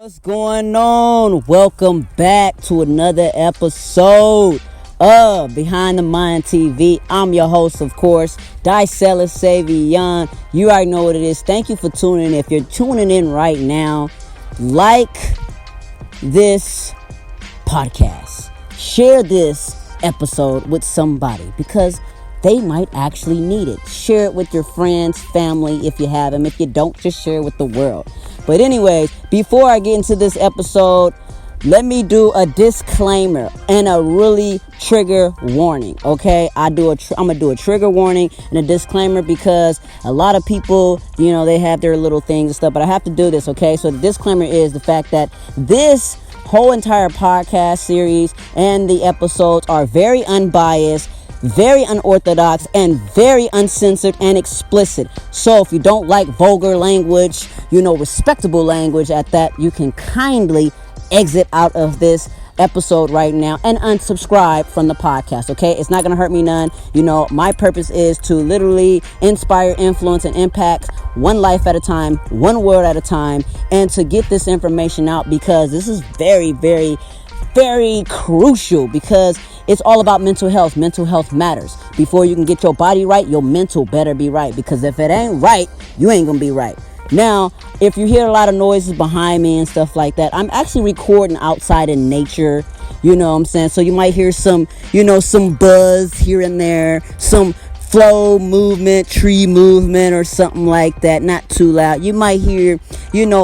What's going on? Welcome back to another episode of Behind the Mind TV. I'm your host, of course, DyCeLus Savion. You already know what it is. Thank you for tuning in. If you're tuning in right now, like this podcast. Share this episode with somebody because they might actually need it. Share it with your friends, family, if you have them. If you don't, just share it with the world. But anyways, before I get into this episode, let me do a disclaimer and a really trigger warning. Okay, I'm gonna do a trigger warning and a disclaimer because a lot of people, they have their little things and stuff. But I have to do this. Okay, so the disclaimer is the fact that this whole entire podcast series and the episodes are very unbiased, very unorthodox, and very uncensored and explicit. So if you don't like vulgar language, respectable language at that, you can kindly exit out of this episode right now and unsubscribe from the podcast. Okay, it's not gonna hurt me none. My purpose is to literally inspire, influence, and impact one life at a time, one word at a time, and to get this information out because this is very, very, very crucial because it's all about mental health. Mental health matters. Before you can get your body right, your mental better be right. Because if it ain't right, you ain't gonna be right. Now, if you hear a lot of noises behind me and stuff like that, I'm actually recording outside in nature. You know what I'm saying? So you might hear some buzz here and there, some flow movement, tree movement or something like that. Not too loud. You might hear,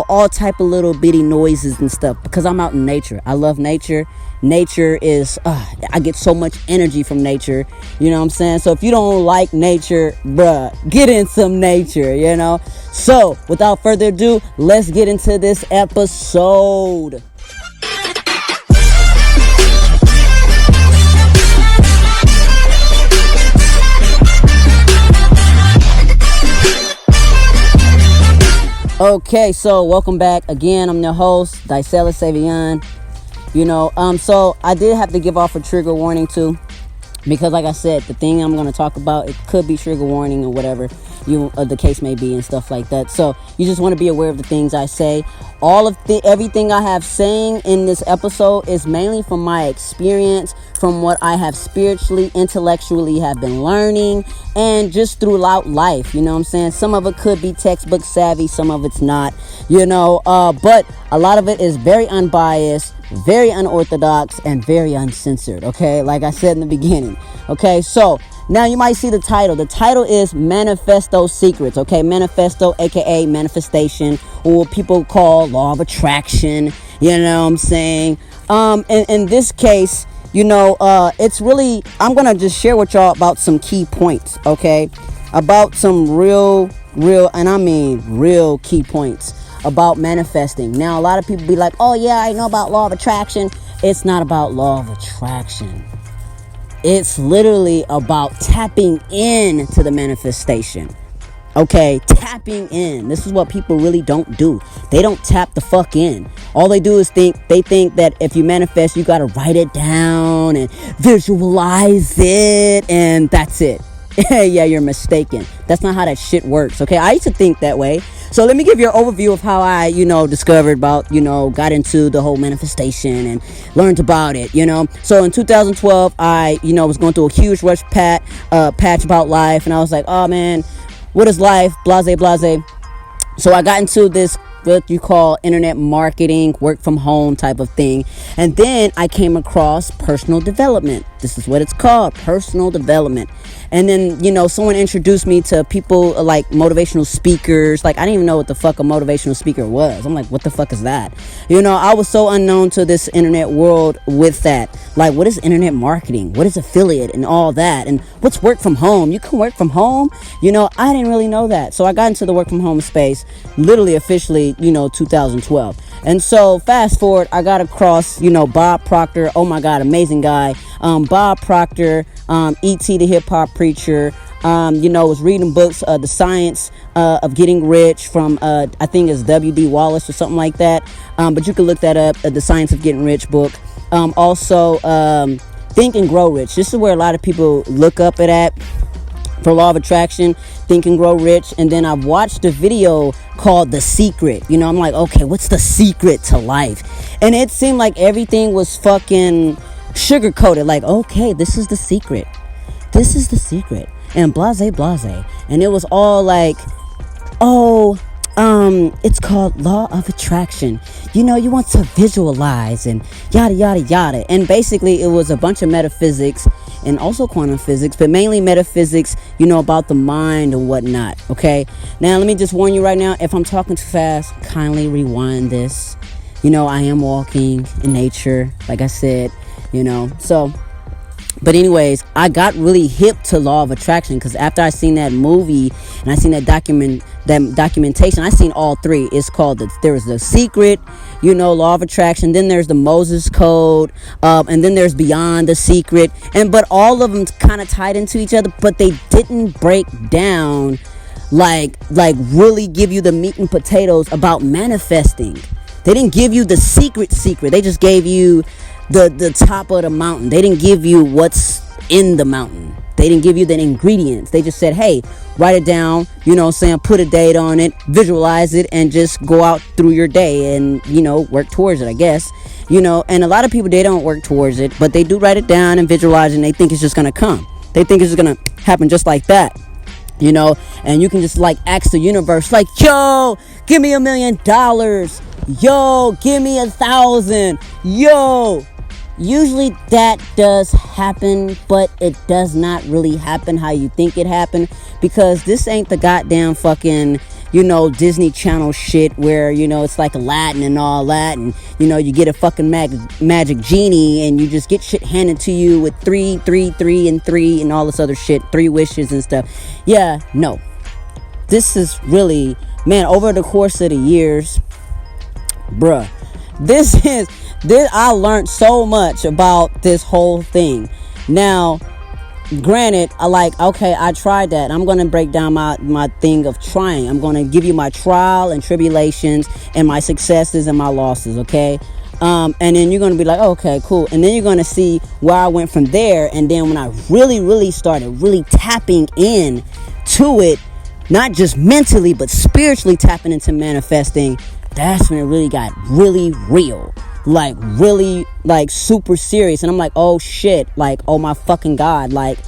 all type of little bitty noises and stuff because I'm out in nature. I love nature. Nature is, I get so much energy from nature. You know what I'm saying? So if you don't like nature, bruh, get in some nature, So without further ado, let's get into this episode. Okay, so welcome back again. I'm your host, DyCeLus Savion. So I did have to give off a trigger warning too, because like I said, the thing I'm going to talk about, it could be trigger warning or whatever the case may be and stuff like that. So you just want to be aware of the things I say. Everything I have saying in this episode is mainly from my experience, from what I have spiritually, intellectually have been learning, and just throughout life. You know what I'm saying? Some of it could be textbook savvy, some of it's not. But a lot of it is very unbiased, very unorthodox, and very uncensored. Okay, like I said in the beginning. Okay, so now you might see the title. The title is Manifesto Secrets. Okay, manifesto, aka manifestation, or what people call law of attraction. You know what I'm saying? In this case, it's really, I'm gonna just share with y'all about some key points. Okay, about some real, and I mean real key points about manifesting. Now, a lot of people be like, oh yeah, I know about law of attraction. It's not about law of attraction. It's literally about tapping into the manifestation. Okay, tapping in. This is what people really don't do. They don't tap the fuck in. All they do is think that if you manifest, you gotta write it down and visualize it, and that's it. Yeah, you're mistaken. That's not how that shit works. Okay, I used to think that way. So let me give you an overview of how I, discovered about, got into the whole manifestation and learned about it, So in 2012, I, was going through a huge rush patch about life. And I was like, oh man, what is life? Blase, blase. So I got into this, what you call internet marketing, work from home type of thing. And then I came across personal development. This is what it's called, personal development. And then, someone introduced me to people like motivational speakers. Like, I didn't even know what the fuck a motivational speaker was. I'm like, what the fuck is that? I was so unknown to this internet world with that. Like, what is internet marketing? What is affiliate and all that? And what's work from home? You can work from home? I didn't really know that. So I got into the work from home space literally officially, 2012. And so fast forward, I got across, Bob Proctor. Oh my God, amazing guy. Bob Proctor, E.T. the hip hop preacher, was reading books, The Science of Getting Rich from, I think it's W.D. Wallace or something like that. But you can look that up, The Science of Getting Rich book. Also, Think and Grow Rich. This is where a lot of people look up at for law of attraction, Think and Grow Rich. And then I've watched a video called The Secret. You know, I'm like, okay, what's the secret to life? And it seemed like everything was fucking sugar coated. Like, okay, this is the secret. This is the secret. And blase. And it was all like, oh, it's called law of attraction. You know, you want to visualize and yada, yada, yada. And basically it was a bunch of metaphysics and also quantum physics, but mainly metaphysics, you know, about the mind and whatnot. Okay. Now, let me just warn you right now, if I'm talking too fast, kindly rewind this. You know, I am walking in nature, like I said, you know, so. But anyways, I got really hip to law of attraction because after I seen that movie and I seen that documentation, I seen all three. It's called there's The Secret, you know, law of attraction. Then there's the Moses Code, and then there's Beyond the Secret. But all of them kind of tied into each other, but they didn't break down like really give you the meat and potatoes about manifesting. They didn't give you the secret. They just gave you the top of the mountain. They didn't give you what's in the mountain. They didn't give you the ingredients. They just said, hey, write it down, you know what I'm saying, put a date on it, visualize it, and just go out through your day and, you know, work towards it, I guess. You know, and a lot of people, they don't work towards it, but they do write it down and visualize it, and they think it's just going to come. They think it's going to happen just like that. You know, and you can just like ask the universe, like, yo, give me $1 million. Yo, give me 1,000. Yo. Usually that does happen, but it does not really happen how you think it happened, because this ain't the goddamn fucking, you know, Disney Channel shit where, you know, it's like Aladdin and all that, and, you know, you get a fucking magic genie and you just get shit handed to you with 3 and all this other shit, 3 wishes and stuff. Yeah, no. This is really, man, over the course of the years, bruh, I learned so much about this whole thing. Now, granted, I tried that. I'm going to break down my thing of trying. I'm going to give you my trial and tribulations and my successes and my losses, okay? And then you're going to be like, oh, okay, cool. And then you're going to see where I went from there. And then when I really started really tapping in to it, not just mentally, but spiritually tapping into manifesting, that's when it really got really real. Like, really, like, super serious. And I'm like, oh, shit. Like, oh, my fucking God. Like,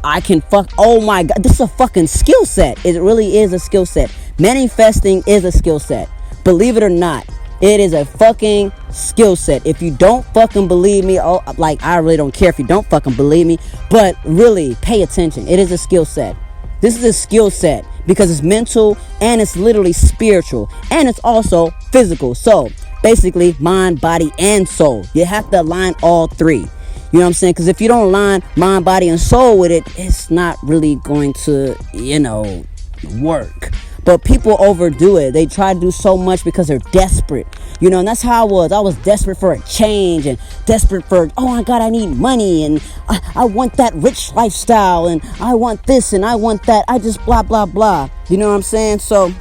I can oh, my God. This is a fucking skill set. It really is a skill set. Manifesting is a skill set. Believe it or not. It is a fucking skill set. If you don't fucking believe me, oh, like, I really don't care if you don't fucking believe me. But really, pay attention. It is a skill set. This is a skill set because it's mental and it's literally spiritual. And it's also physical. So, basically, mind, body, and soul. You have to align all three. You know what I'm saying? Because if you don't align mind, body, and soul with it, it's not really going to, you know, work. But people overdo it. They try to do so much because they're desperate. You know, and that's how I was. I was desperate for a change and desperate for, oh my God, I need money and I want that rich lifestyle and I want this and I want that. I just blah, blah, blah. You know what I'm saying? So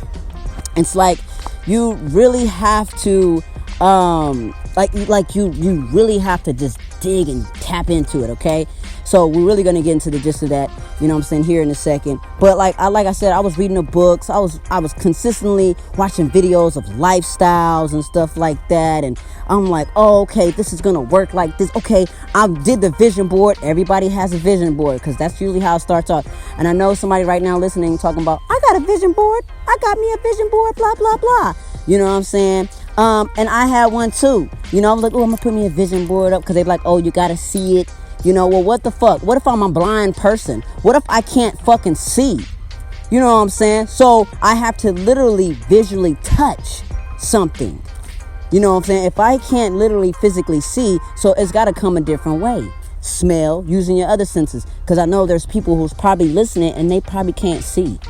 it's like you really have to, you really have to just dig and tap into it, okay? So we're really going to get into the gist of that, you know what I'm saying, here in a second. But like I said, I was reading the books. I was consistently watching videos of lifestyles and stuff like that. And I'm like, oh, okay, this is going to work like this. Okay, I did the vision board. Everybody has a vision board because that's usually how it starts off. And I know somebody right now listening talking about, I got a vision board. I got me a vision board, blah, blah, blah. You know what I'm saying? And I had one too. You know, I was like, oh, I'm going to put me a vision board up because they're like, oh, you got to see it. You know, well, what the fuck? What if I'm a blind person? What if I can't fucking see? You know what I'm saying? So I have to literally visually touch something. You know what I'm saying? If I can't literally physically see, so it's got to come a different way. Smell, using your other senses. Because I know there's people who's probably listening and they probably can't see.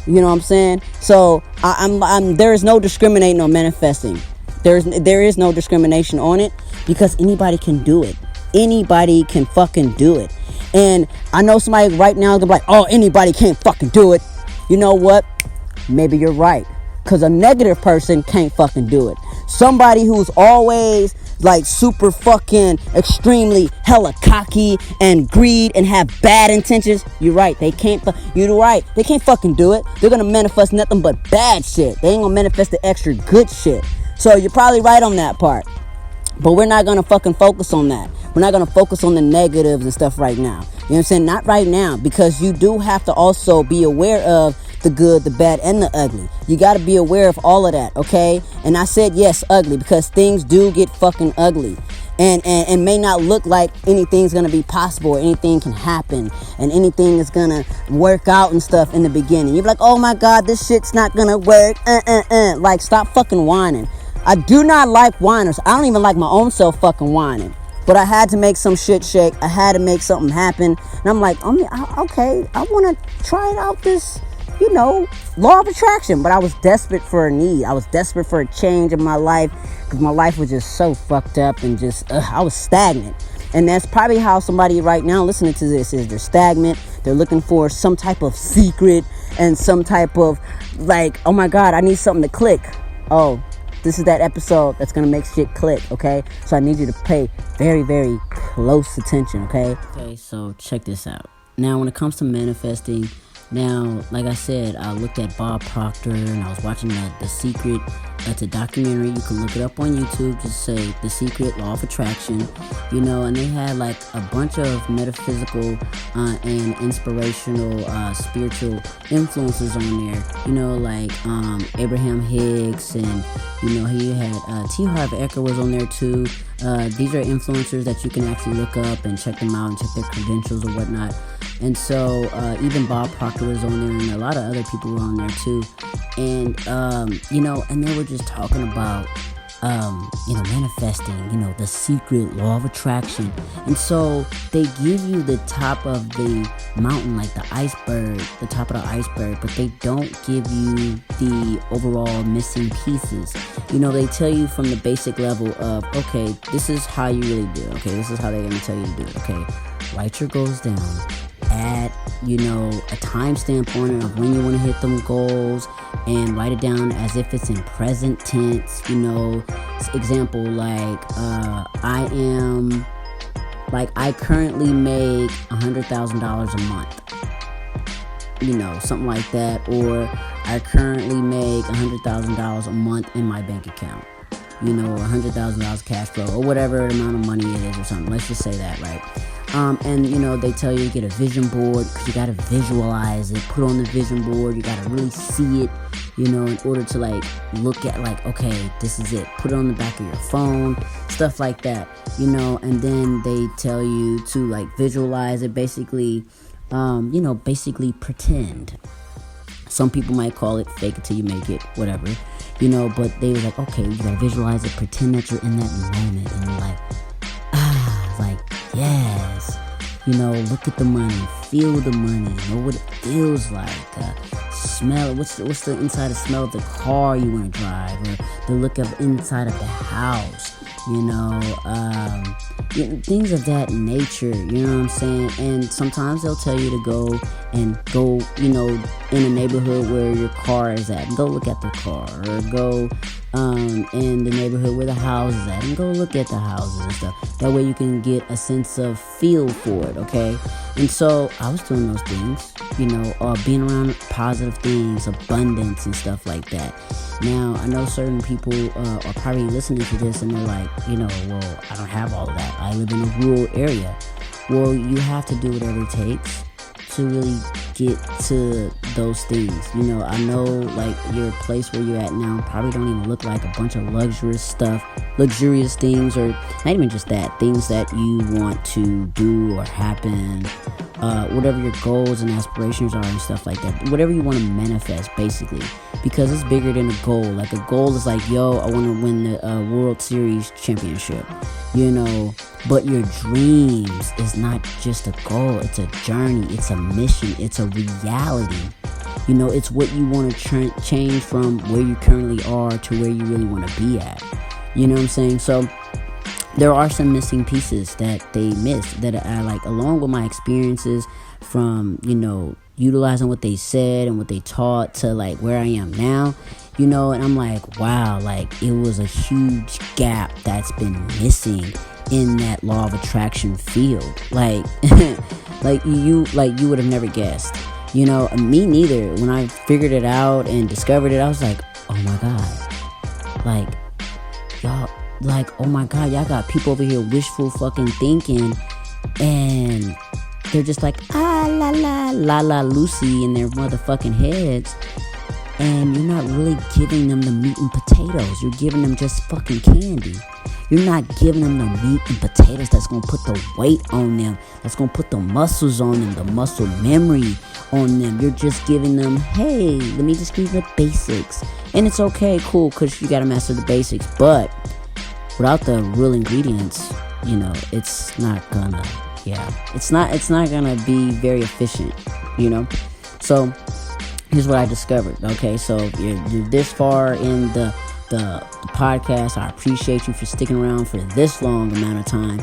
You know what I'm saying? So there is no discriminating on manifesting. There is no discrimination on it because anybody can do it. Anybody can fucking do it. And I know somebody right now is like, oh, anybody can't fucking do it. You know what? Maybe you're right. Because a negative person can't fucking do it. Somebody who's always like super fucking extremely hella cocky and greed and have bad intentions, you're right. They can't fucking do it. They're gonna manifest nothing but bad shit. They ain't gonna manifest the extra good shit. So you're probably right on that part. But we're not gonna fucking focus on that. We're not gonna focus on the negatives and stuff right now. You know what I'm saying? Not right now, because you do have to also be aware of the good, the bad, and the ugly. You got to be aware of all of that, okay? And I said yes, ugly, because things do get fucking ugly. And may not look like anything's gonna be possible, or anything can happen, and anything is gonna work out and stuff in the beginning. You're like, oh my God, this shit's not gonna work. Like, stop fucking whining. I do not like whiners. I don't even like my own self fucking whining. But I had to make some shit shake. I had to make something happen. And I'm like, okay, I want to try it out, this, law of attraction. But I was desperate for a need. I was desperate for a change in my life, because my life was just so fucked up and just, I was stagnant. And that's probably how somebody right now listening to this is. They're stagnant. They're looking for some type of secret and some type of, like, oh my God, I need something to click. Oh, this is that episode that's going to make shit click, okay? So I need you to pay very, very close attention, okay? Okay, so check this out. Now, when it comes to manifesting, now, like I said, I looked at Bob Proctor, and I was watching The Secret. That's a documentary. You can look it up on YouTube. Just say The Secret, Law of Attraction, and they had like a bunch of metaphysical and inspirational spiritual influences on there, like Abraham Hicks, and he had T. Harv Eker was on there too. These are influencers that you can actually look up and check them out and check their credentials or whatnot. And so even Bob Proctor was on there, and a lot of other people were on there too. And and they were just talking about manifesting, the secret, law of attraction. And so they give you the top of the mountain, like the iceberg, the top of the iceberg, but they don't give you the overall missing pieces. They tell you from the basic level of, okay, this is how you really do. Okay, this is how they're going to tell you to do it. Okay, write your goals down. Add, a timestamp on it of when you want to hit them goals, and write it down as if it's in present tense. Example, like I currently make $100,000 a month, something like that, or I currently make $100,000 a month in my bank account, $100,000 cash flow, or whatever amount of money it is, or something. Let's just say that, right? And they tell you to get a vision board, because you got to visualize it, put on the vision board. You got to really see it, in order to look at okay, this is it. Put it on the back of your phone, stuff like that, and then they tell you to visualize it, basically, basically pretend. Some people might call it fake it till you make it, whatever, but they were like, okay, you got to visualize it, pretend that you're in that moment, and you're like, yes, look at the money, feel the money, know what it feels like, smell, what's the inside of smell of the car you want to drive, or the look of inside of the house, things of that nature, you know what I'm saying? And sometimes they'll tell you to go, in a neighborhood where your car is at, and go look at the car, or go in the neighborhood where the house is at, and go look at the houses and stuff. That way you can get a sense of feel for it, okay? And so I was doing those things, being around positive things, abundance and stuff like that. Now, I know certain people are probably listening to this and they're like, well, I don't have all of that. I live in a rural area. Well, you have to do whatever it takes to really get to those things. I know your place where you're at now probably don't even look like a bunch of luxurious things, or not even just that, things that you want to do or happen, whatever your goals and aspirations are and stuff like that, whatever you want to manifest, basically, because it's bigger than a goal. Like, a goal is like, yo, I want to win the World Series championship, but your dreams is not just a goal, it's a journey, it's a mission, it's a reality. It's what you want to change from where you currently are to where you really want to be at. You know what I'm saying? So there are some missing pieces that they missed, that I along with my experiences from, utilizing what they said and what they taught to where I am now. And I'm like, wow, like it was a huge gap that's been missing in that law of attraction field. Like you would have never guessed. Me neither. When I figured it out and discovered it, I was like, oh my God. Like, y'all, like, oh my God, y'all got people over here wishful fucking thinking, and they're just like, la Lucy in their motherfucking heads. And you're not really giving them the meat and potatoes. You're giving them just fucking candy. You're not giving them the meat and potatoes that's going to put the weight on them, that's going to put the muscles on them, the muscle memory on them. You're just giving them, hey, let me just give you the basics. And it's okay, cool, because you got to master the basics. But without the real ingredients, it's not gonna, it's not gonna be very efficient, So here's what I discovered. Okay, so if you're this far in the podcast, I appreciate you for sticking around for this long amount of time.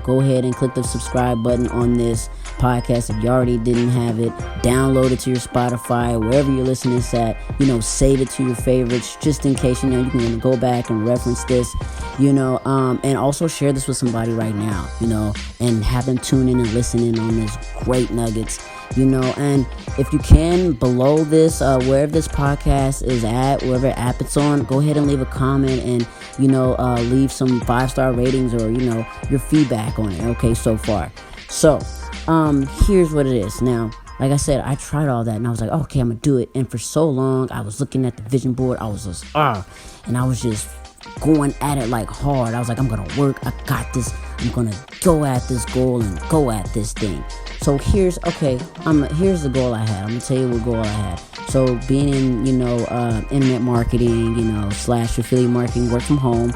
Go ahead and click the subscribe button on this podcast if you already didn't have it. Download it to your Spotify, wherever you're listening at. Save it to your favorites just in case you can go back and reference this. And also share this with somebody right now. And have them tune in and listen in on this great nuggets. And if you can, below this, wherever this podcast is at, wherever app it's on, go ahead and leave a comment and, leave some 5-star ratings or, your feedback on it. Okay, so far. So, here's what it is. Now, like I said, I tried all that and I was like, okay, I'm gonna do it. And for so long, I was looking at the vision board. I was just, and I was just going at it like hard. I was like, I'm gonna work. I got this. I'm gonna go at this goal and go at this thing. So here's the goal I had. I'm gonna tell you what goal I had. So being in, internet marketing, / affiliate marketing, work from home,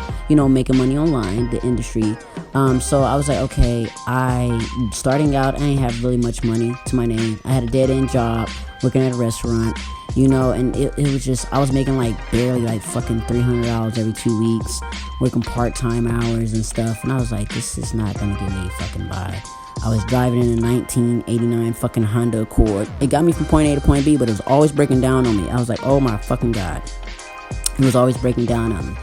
making money online, the industry. So I was like, okay, starting out, I ain't have really much money to my name. I had a dead end job working at a restaurant, and it was just, I was making barely fucking $300 every 2 weeks, working part-time hours and stuff. And I was like, this is not gonna get me fucking by. I was driving in a 1989 fucking Honda Accord. It got me from point A to point B, but it was always breaking down on me. I was like, oh my fucking God. It was always breaking down on me.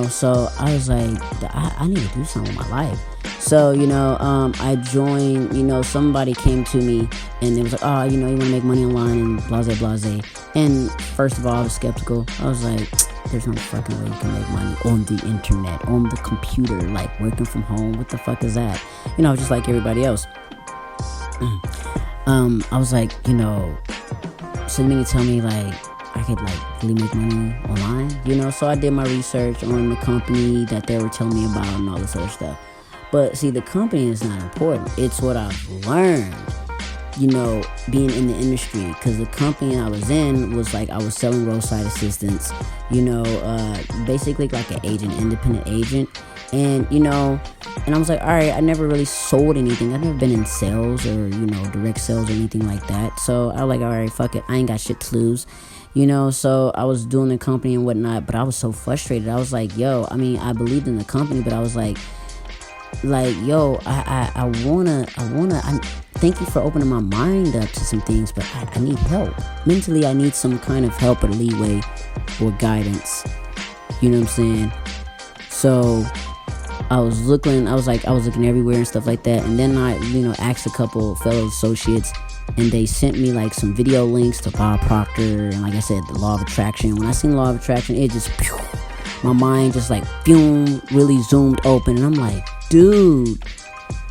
So I was like, I need to do something with my life. So, I joined, somebody came to me and it was like, oh, you want to make money online and blase. And first of all, I was skeptical. I was like, there's no fucking way you can make money on the internet, on the computer, working from home. What the fuck is that? Just like everybody else. I was like, so you mean to tell me I could really make money online? So I did my research on the company that they were telling me about and all this other stuff. But see, the company is not important. It's what I've learned, being in the industry. Because the company I was in was I was selling roadside assistance, basically like an agent, independent agent. And, and I was like, all right, I never really sold anything. I've never been in sales or, direct sales or anything like that. So I was like, all right, fuck it. I ain't got shit to lose. So I was doing the company and whatnot, but I was so frustrated. I was like, I believed in the company, but I was like, I wanna thank you for opening my mind up to some things, but I need help. Mentally, I need some kind of help or leeway or guidance. You know what I'm saying? So I was looking everywhere and stuff like that. And then I, asked a couple fellow associates, and they sent me some video links to Bob Proctor and, like I said, the law of attraction. When I seen law of attraction, it just, my mind just really zoomed open, and I'm like, dude,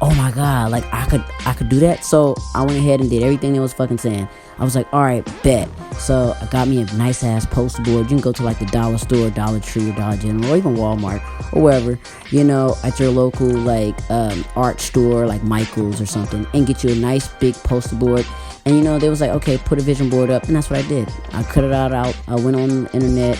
oh my God, I could do that. So I went ahead and did everything they was fucking saying. I was like, all right, bet. So I got me a nice ass poster board. You can go to the dollar store, Dollar Tree, or Dollar General, or even Walmart, or wherever, at your local art store, like Michael's or something, and get you a nice big poster board. And they was like, okay, put a vision board up, and that's what I did. I cut it out. I went on the internet,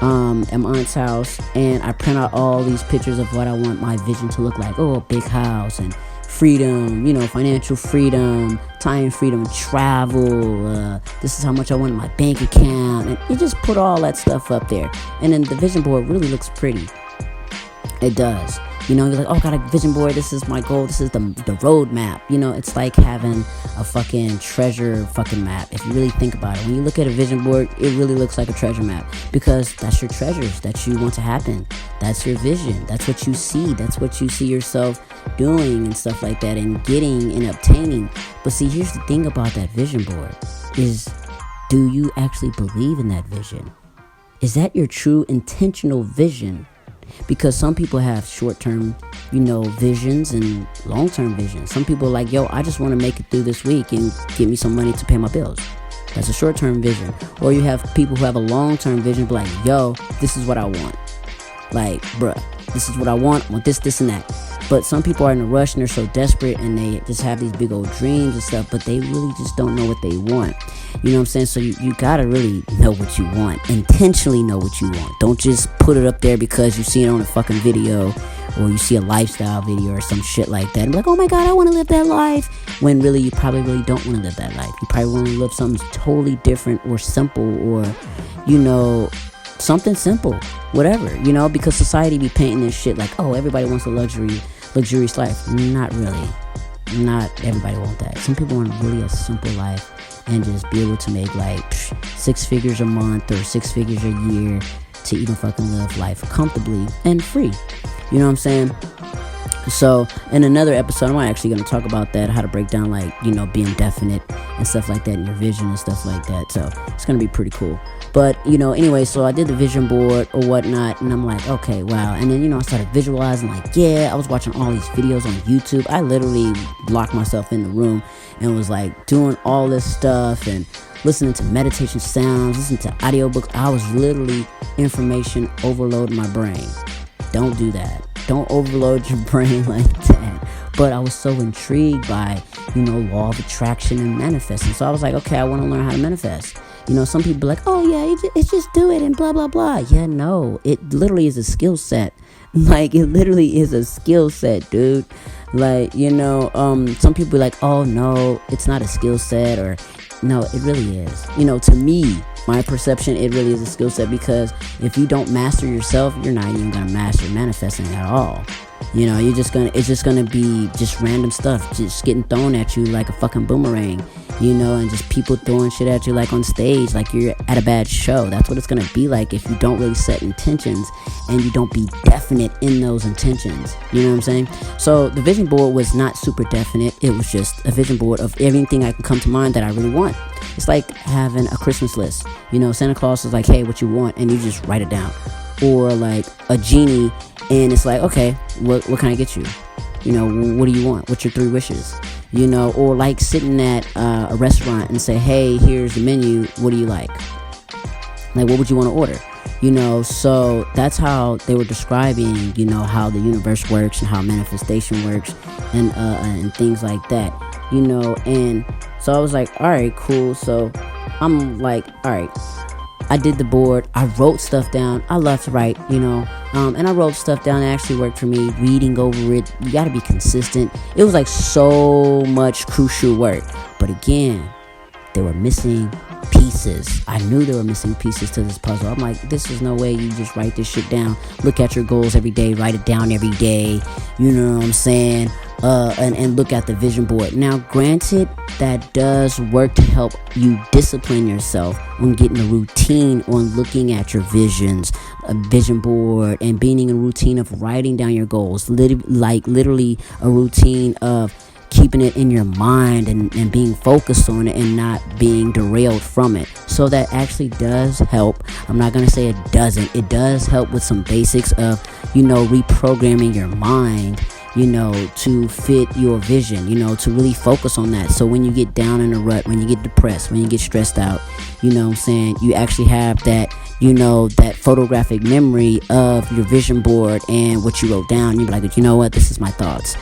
at my aunt's house, and I print out all these pictures of what I want my vision to look like. Oh, a big house and freedom, financial freedom, time freedom, travel. This is how much I want in my bank account, and you just put all that stuff up there, and then the vision board really looks pretty. It does. You know, you're like, oh, I got a vision board. This is my goal. This is the road map. You know, it's like having a fucking treasure fucking map. If you really think about it, when you look at a vision board, it really looks like a treasure map, because that's your treasures that you want to happen. That's your vision. That's what you see. That's what you see yourself doing and stuff like that, and getting and obtaining. But see, here's the thing about that vision board is, do you actually believe in that vision? Is that your true intentional vision? Because some people have short-term, visions and long-term visions. Some people are like, yo, I just want to make it through this week and get me some money to pay my bills. That's a short-term vision. Or you have people who have a long-term vision, be like, yo, this is what I want. Like, bruh, this is what I want this, and that. But some people are in a rush and they're so desperate and they just have these big old dreams and stuff, but they really just don't know what they want. You know what I'm saying? So you gotta really know what you want. Intentionally know what you want. Don't just put it up there because you see it on a fucking video, or you see a lifestyle video or some shit like that, and be like, oh my god, I want to live that life. When really you probably really don't want to live that life. You probably want to live something totally different or simple, or something simple, whatever, because society be painting this shit like, oh, everybody wants a luxurious life. Not really. Not everybody wants that. Some people want really a simple life and just be able to make like 6 figures a month or 6 figures a year to even fucking live life comfortably and free. You know what I'm saying? So in another episode, I'm actually going to talk about that, how to break down being definite and stuff like that, and your vision and stuff like that. So it's going to be pretty cool. But anyway, so I did the vision board or whatnot, and I'm like, okay, wow. And then I started visualizing, like, I was watching all these videos on YouTube. I literally locked myself in the room and was like doing all this stuff and listening to meditation sounds, listening to audiobooks. I was literally information overloading my brain. Don't do that. Don't overload your brain like that. But I was so intrigued by, law of attraction and manifesting. So I was like, okay, I want to learn how to manifest. Some people be like, oh yeah, it's just do it and blah, blah, blah. Yeah, no, it literally is a skill set. Like, it literally is a skill set, dude. Like, some people be like, oh no, it's not a skill set, or no, it really is. To me, my perception, it really is a skill set, because if you don't master yourself, you're not even going to master manifesting at all. It's just gonna be just random stuff just getting thrown at you like a fucking boomerang, and just people throwing shit at you like on stage, like you're at a bad show. That's what it's gonna be like if you don't really set intentions and you don't be definite in those intentions. You know what I'm saying? So the vision board was not super definite. It was just a vision board of everything I can come to mind that I really want. It's like having a Christmas list. Santa Claus is like, hey, what you want? And you just write it down. Or like a genie, and it's like, okay, what can I get you? What do you want? What's your 3 wishes? Or like sitting at a restaurant and say, hey, here's the menu. What do you like? Like, what would you want to order? So that's how they were describing, how the universe works and how manifestation works and things like that, and so I was like, all right, cool. So I'm like, all right, I did the board. I wrote stuff down. I love to write, and I wrote stuff down that actually worked for me. Reading over it, you got to be consistent. It was like so much crucial work. But again, there were missing pieces. I knew there were missing pieces to this puzzle. I'm like, this is no way you just write this shit down. Look at your goals every day. Write it down every day. You know what I'm saying? And look at the vision board. Now, granted, that does work to help you discipline yourself on getting a routine on looking at your visions, a vision board, and being in a routine of writing down your goals. Literally a routine of keeping it in your mind and being focused on it and not being derailed from it. So that actually does help. I'm not going to say it doesn't. It does help with some basics of, reprogramming your mind, to fit your vision, to really focus on that. So when you get down in a rut, when you get depressed, when you get stressed out, you actually have that, that photographic memory of your vision board and what you wrote down. You're like, you know what, this is my thoughts,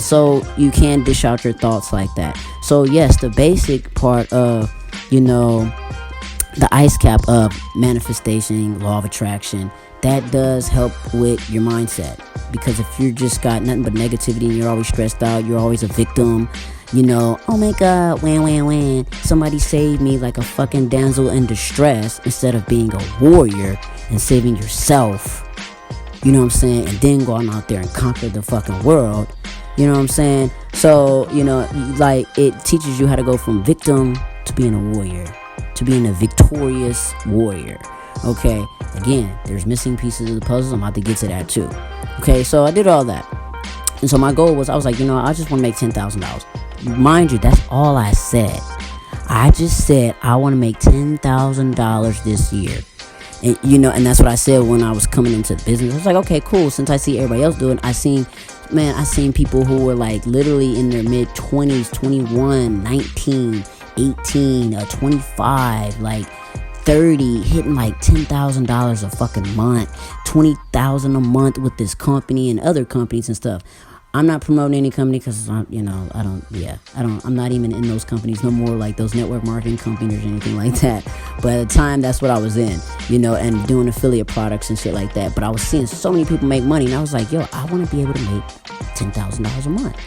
so you can dish out your thoughts like that. So yes, the basic part of, the ice cap of manifestation, law of attraction, that does help with your mindset. Because if you just got nothing but negativity and you're always stressed out, you're always a victim, oh my god, when somebody saved me, like a fucking damsel in distress, instead of being a warrior and saving yourself, You know what I'm saying? And then go on out there and conquer the fucking world. You know what I'm saying? So, you know, like, it teaches you how to go from victim to being a warrior, to being a victorious warrior. Okay, again, there's missing pieces of the puzzle. I'm about to get to that too. Okay, so I did all that. And so my goal was, I was like, you know, I just want to make $10,000. Mind you, that's all I said. I just said I want to make $10,000 this year. And, you know, and that's what I said when I was coming into the business. I was like, okay, cool. Since I see everybody else doing it, I seen people who were like literally in their mid 20s, 21, 19, 18, 25, like 30, hitting like $10,000 a fucking month, $20,000 a month with this company and other companies and stuff. I'm not promoting any company because, you know, I'm not even in those companies no more, like those network marketing companies or anything like that. But at the time, that's what I was in, you know, and doing affiliate products and shit like that. But I was seeing so many people make money, and I was like, yo, I want to be able to make $10,000 a month.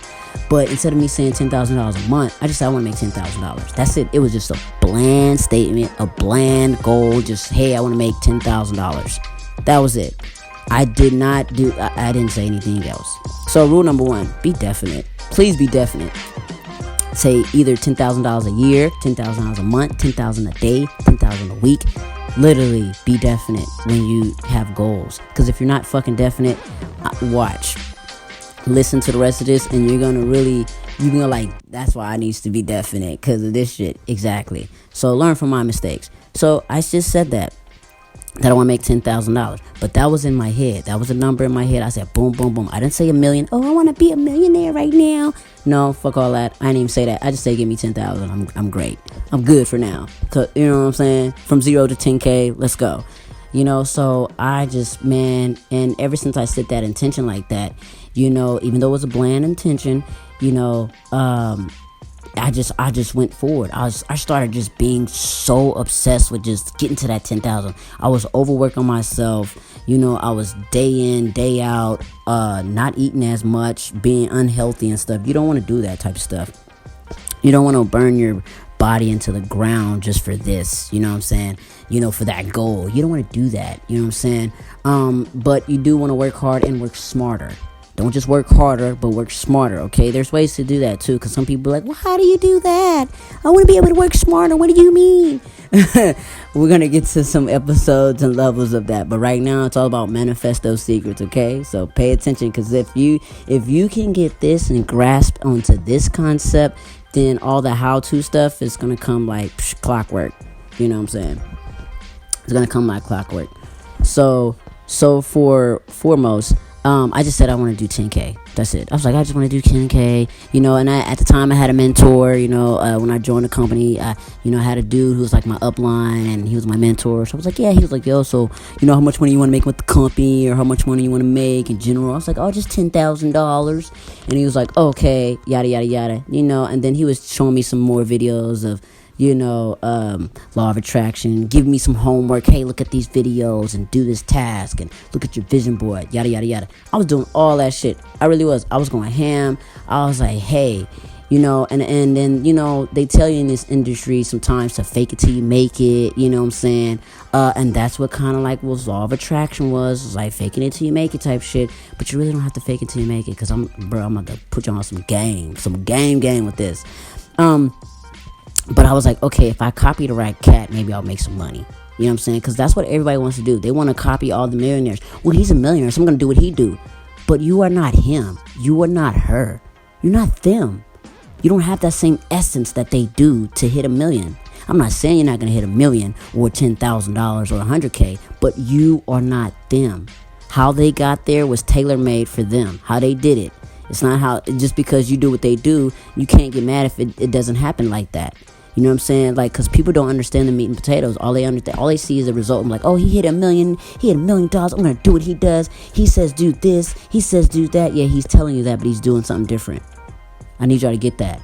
But instead of me saying $10,000 a month, I just said I want to make $10,000. That's it. It was just a bland statement, a bland goal. Just, hey, I want to make $10,000. That was it. I didn't say anything else. So rule number 1, be definite. Please be definite. Say either $10,000 a year, $10,000 a month, $10,000 a day, $10,000 a week. Literally be definite when you have goals. Because if you're not fucking definite, watch. Listen to the rest of this, and you're gonna like, that's why I needs to be definite, because of this shit. Exactly. So learn from my mistakes. So I just said that I want to make $10,000, but that was in my head. That was a number in my head. I said boom, boom, boom. I didn't say $1 million. Oh, I want to be a millionaire right now. No, fuck all that. I didn't even say that. I just say give me 10,000. I'm great. I'm good for now. Cause, you know what I'm saying? From 0 to 10K, let's go. You know, so I just, man, and ever since I set that intention like that, you know, even though it was a bland intention, you know, I just went forward. I started just being so obsessed with just getting to that 10,000. I was overworking myself. You know, I was day in, day out, not eating as much, being unhealthy and stuff. You don't want to do that type of stuff. You don't want to burn your body into the ground just for this, you know what I'm saying? You know, for that goal. You don't want to do that, you know what I'm saying? But you do want to work hard and work smarter. Don't just work harder, but work smarter, okay? There's ways to do that, too, because some people are like, well, how do you do that? I want to be able to work smarter. What do you mean? We're going to get to some episodes and levels of that, but right now, it's all about manifest those secrets, okay? So pay attention, because if you can get this and grasp onto this concept, then all the how-to stuff is going to come like clockwork. You know what I'm saying? It's going to come like clockwork. So for foremost, I just said I want to do 10K. That's it. I was like, I just want to do 10K, you know, and at the time I had a mentor, you know, when I joined the company, I had a dude who was like my upline, and he was my mentor. So I was like, yeah, he was like, yo, so, you know, how much money you want to make with the company, or how much money you want to make in general? I was like, oh, just $10,000. And he was like, okay, yada, yada, yada, you know, and then he was showing me some more videos of, you know, law of attraction, give me some homework. Hey, look at these videos and do this task and look at your vision board, yada, yada, yada. I was doing all that shit. I really was. I was going ham. I was like, hey, you know, and then, you know, they tell you in this industry sometimes to fake it till you make it, you know what I'm saying? And that's what kind of like was law of attraction was like faking it till you make it type shit. But you really don't have to fake it till you make it, because I'm about to put you on some game with this. But I was like, okay, if I copy the right cat, maybe I'll make some money. You know what I'm saying? Because that's what everybody wants to do. They want to copy all the millionaires. Well, he's a millionaire, so I'm going to do what he do. But you are not him. You are not her. You're not them. You don't have that same essence that they do to hit $1 million. I'm not saying you're not going to hit $1 million or $10,000 or $100K, but you are not them. How they got there was tailor-made for them. How they did it. It's not how, just because you do what they do, you can't get mad if it doesn't happen like that. You know what I'm saying? Like, because people don't understand the meat and potatoes. All they see is the result. I'm like, oh, he hit $1 million. He hit $1 million. I'm going to do what he does. He says do this. He says do that. Yeah, he's telling you that, but he's doing something different. I need y'all to get that.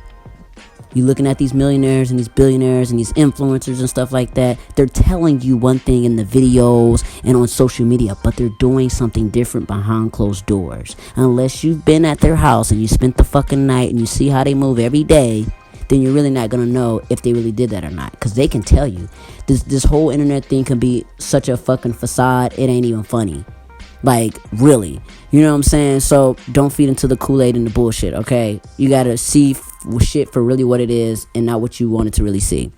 You looking at these millionaires and these billionaires and these influencers and stuff like that. They're telling you one thing in the videos and on social media, but they're doing something different behind closed doors. Unless you've been at their house and you spent the fucking night and you see how they move every day, then you're really not going to know if they really did that or not. Because they can tell you. This whole internet thing can be such a fucking facade, it ain't even funny. Like, really. You know what I'm saying? So don't feed into the Kool-Aid and the bullshit, okay? You gotta see shit for really what it is and not what you wanted to really see.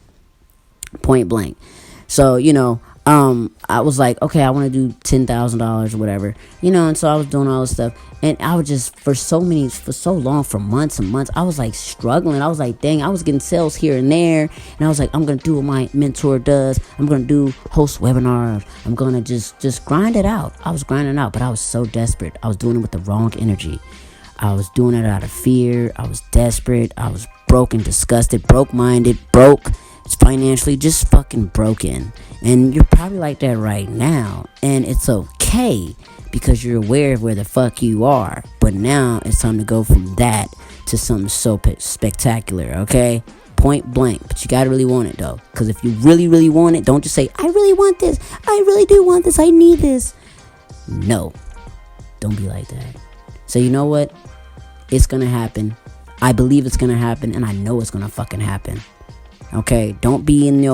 Point blank. So, I was like, okay, I want to do $10,000 or whatever, and so I was doing all this stuff, and I was just, for so long, for months and months, I was like struggling. I was like, dang, I was getting sales here and there, and I was like, I'm going to do what my mentor does. I'm going to do host webinars. I'm going to just grind it out. I was grinding out, but I was so desperate. I was doing it with the wrong energy. I was doing it out of fear. I was desperate. I was broken, disgusted, broke-minded, broke. It's financially just fucking broken. And you're probably like that right now. And it's okay because you're aware of where the fuck you are. But now it's time to go from that to something so spectacular, okay? Point blank. But you gotta really want it though. Because if you really, really want it, don't just say, I really want this. I really do want this. I need this. No. Don't be like that. So you know what? It's gonna happen. I believe it's gonna happen. And I know it's gonna fucking happen. Okay, don't be in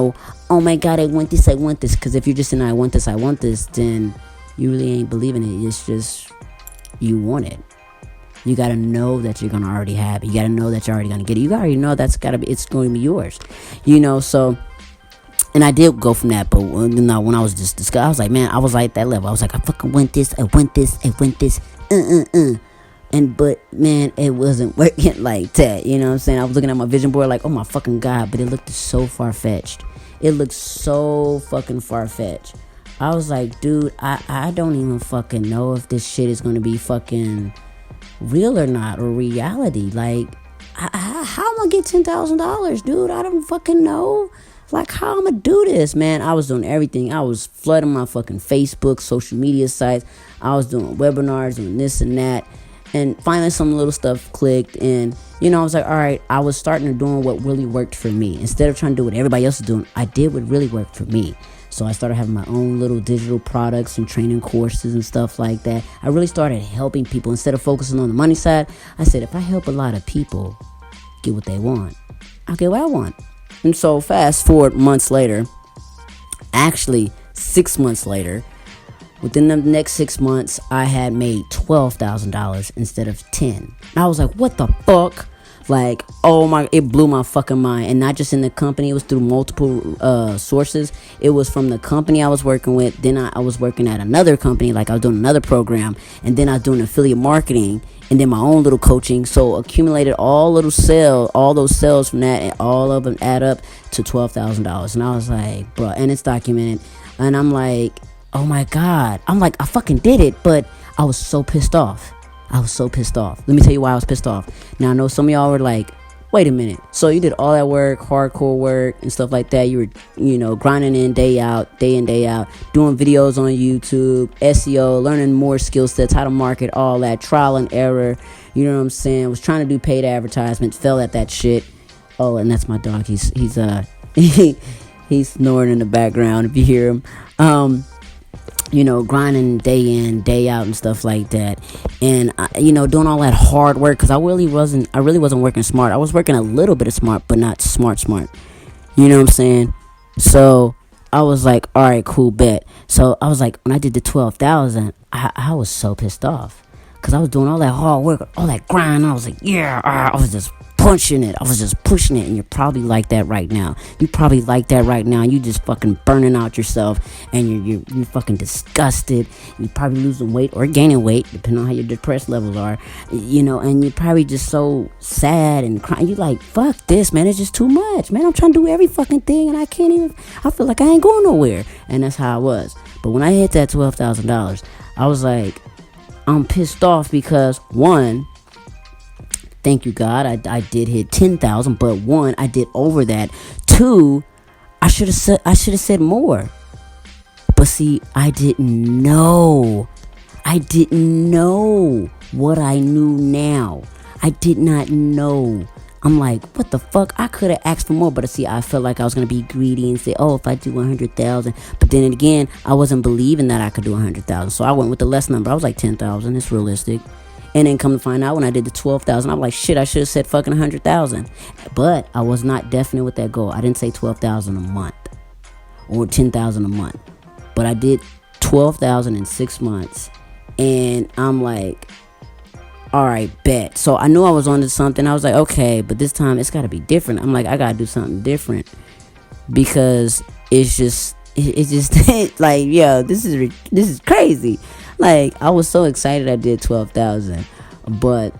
oh my God, I want this. Because if you're just in I want this, then you really ain't believing it. It's just, you want it. You got to know that you're going to already have it. You got to know that you're already going to get it. You already know it's going to be yours. So, and I did go from that, but when I was just discussed, I was like, man, I was like that level. I was like, I fucking want this. But man, it wasn't working like that. You know what I'm saying? I was looking at my vision board like, oh my fucking God, but it looked so far-fetched. It looked so fucking far-fetched. I was like, dude, I don't even fucking know if this shit is going to be fucking real or not, or reality. Like, how am I going to get $10,000, dude? I don't fucking know. Like, how I'm going to do this, man? I was doing everything. I was flooding my fucking Facebook, social media sites. I was doing webinars, doing this and that. And finally some little stuff clicked, and I was like, all right, I was starting to doing what really worked for me. Instead of trying to do what everybody else is doing, I did what really worked for me. So I started having my own little digital products and training courses and stuff like that. I really started helping people. Instead of focusing on the money side, I said, if I help a lot of people get what they want, I'll get what I want. And so fast forward months later, actually 6 months later, within the next 6 months, I had made $12,000 instead of 10. And I was like, what the fuck? Like, oh my, it blew my fucking mind. And not just in the company, it was through multiple sources. It was from the company I was working with. Then I was working at another company, like I was doing another program. And then I was doing affiliate marketing. And then my own little coaching. So accumulated all those sales from that, and all of them add up to $12,000. And I was like, bro, and it's documented. And I'm like, oh my God. I'm like, I fucking did it, but I was so pissed off. Let me tell you why I was pissed off. Now, I know some of y'all were like, wait a minute. So you did all that work, hardcore work and stuff like that. You were, grinding in day in, day out, doing videos on YouTube, SEO, learning more skill sets, how to market, all that, trial and error. You know what I'm saying? Was trying to do paid advertisements, fell at that shit. Oh, and that's my dog. He's he's snoring in the background if you hear him. Grinding day in, day out and stuff like that. And, doing all that hard work, because I really wasn't working smart. I was working a little bit of smart, but not smart. You know what I'm saying? So I was like, all right, cool, bet. So I was like, when I did the 12,000, I was so pissed off, because I was doing all that hard work, all that grind. I was like, yeah, I was just pushing it. And you're probably like that right now. You just fucking burning out yourself, and you're fucking disgusted. You're probably losing weight or gaining weight, depending on how your depressed levels are, and you're probably just so sad and crying. You're like, fuck this, man. It's just too much, man. I'm trying to do every fucking thing, and I feel like I ain't going nowhere. And that's how I was. But when I hit that $12,000, I was like, I'm pissed off because, one, thank you, God, I did hit 10,000, but one, I did over that. Two, I should have said more. But see, I didn't know what I knew now. I did not know. I'm like, what the fuck? I could have asked for more, but see, I felt like I was going to be greedy and say, oh, if I do 100,000. But then again, I wasn't believing that I could do 100,000. So I went with the less number. I was like 10,000. It's realistic. And then come to find out, when I did the 12,000, I'm like, shit, I should have said fucking 100,000. But I was not definite with that goal. I didn't say 12,000 a month or 10,000 a month. But I did 12,000 in 6 months. And I'm like, all right, bet. So I knew I was onto something. I was like, okay, but this time it's got to be different. I'm like, I got to do something different, because it's just like, yo, this is crazy. Like, I was so excited I did 12,000, but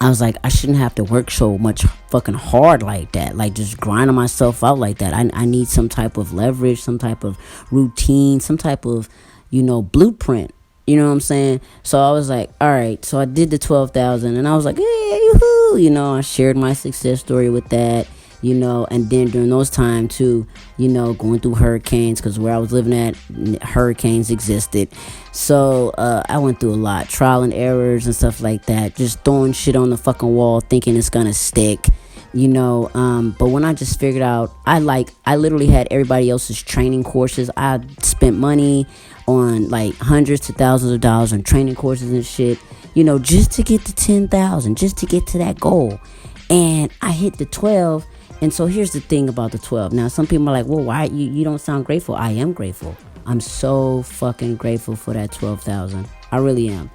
I was like, I shouldn't have to work so much fucking hard like that, like just grinding myself out like that. I need some type of leverage, some type of routine, some type of, blueprint. You know what I'm saying? So I was like, all right. So I did the 12,000, and I was like, hey, yoo-hoo. I shared my success story with that, and then during those times too, going through hurricanes, because where I was living at, hurricanes existed. So I went through a lot, trial and errors and stuff like that, just throwing shit on the fucking wall, thinking it's gonna stick. But when I just figured out, I literally had everybody else's training courses. I spent money on like hundreds to thousands of dollars on training courses and shit, just to get to 10,000, just to get to that goal. And I hit the 12. And so here's the thing about the 12. Now, some people are like, well, why you don't sound grateful? I am grateful. I'm so fucking grateful for that 12,000. I really am.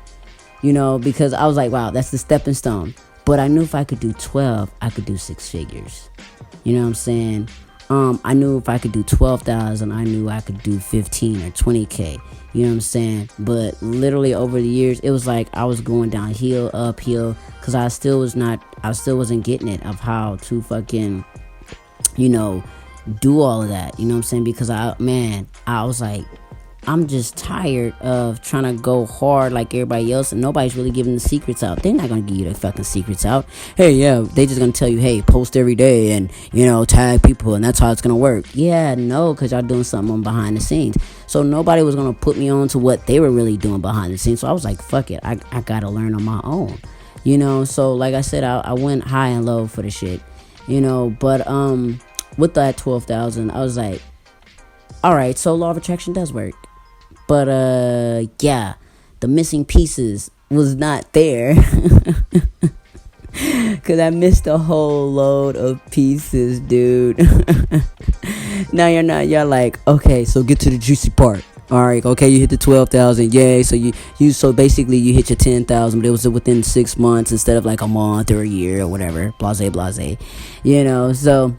Because I was like, wow, that's the stepping stone. But I knew if I could do 12, I could do six figures. You know what I'm saying? I knew if I could do 12,000, I knew I could do 15 or 20K. You know what I'm saying? But literally over the years, it was like I was going downhill, uphill, because I still wasn't getting it of how to fucking, do all of that. You know what I'm saying? Because I was like, I'm just tired of trying to go hard like everybody else, and nobody's really giving the secrets out. They're not going to give you the fucking secrets out. Hey, yeah, they just going to tell you, hey, post every day and, tag people, and that's how it's going to work. Yeah, no, because y'all doing something on behind the scenes. So nobody was going to put me on to what they were really doing behind the scenes. So I was like, fuck it. I got to learn on my own. So like I said, I went high and low for the shit, but with that 12,000, I was like, all right, so law of attraction does work. But, yeah, the missing pieces was not there. Because I missed a whole load of pieces, dude. Now you're like, okay, so get to the juicy part. All right, okay, you hit the 12,000, yay. So so basically you hit your 10,000, but it was within 6 months instead of like a month or a year or whatever. Blase. So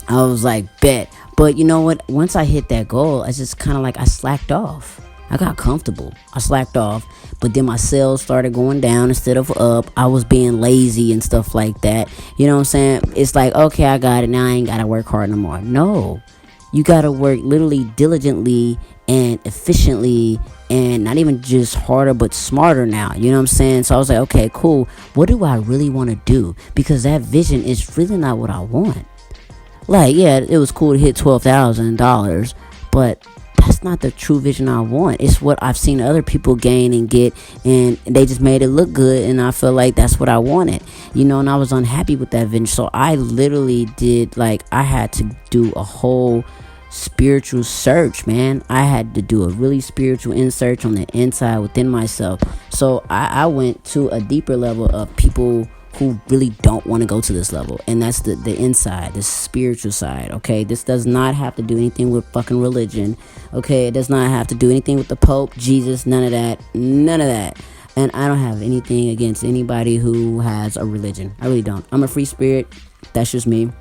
I was like, bet. But you know what? Once I hit that goal, I just kind of like, I slacked off. I got comfortable. I slacked off. But then my sales started going down instead of up. I was being lazy and stuff like that. You know what I'm saying? It's like, okay, I got it. Now I ain't got to work hard no more. No. You got to work literally diligently and efficiently, and not even just harder but smarter now. You know what I'm saying? So I was like, okay, cool. What do I really want to do? Because that vision is really not what I want. Like, yeah, it was cool to hit $12,000, but that's not the true vision I want. It's what I've seen other people gain and get, and they just made it look good, and I feel like that's what I wanted, and I was unhappy with that vision. So I literally did, I had to do a whole spiritual search, man. I had to do a really spiritual search on the inside within myself. So I went to a deeper level of people who really don't want to go to this level, and that's the inside, the spiritual side. Okay, this does not have to do anything with fucking religion. Okay, it does not have to do anything with the Pope, Jesus, none of that. And I don't have anything against anybody who has a religion. I really don't. I'm a free spirit. That's just me.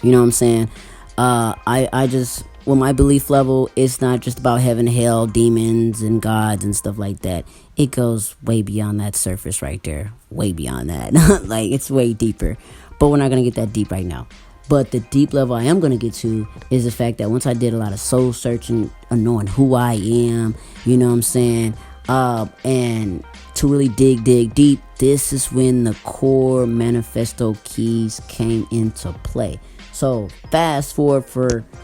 You know what I'm saying? I just, with my belief level, it's not just about heaven, hell, demons, and gods and stuff like that. It goes way beyond that surface right there. Way beyond that. It's way deeper. But we're not going to get that deep right now. But the deep level I am going to get to is the fact that once I did a lot of soul searching, knowing who I am, you know what I'm saying? And to really dig deep, this is when the core manifesto keys came into play. So fast forward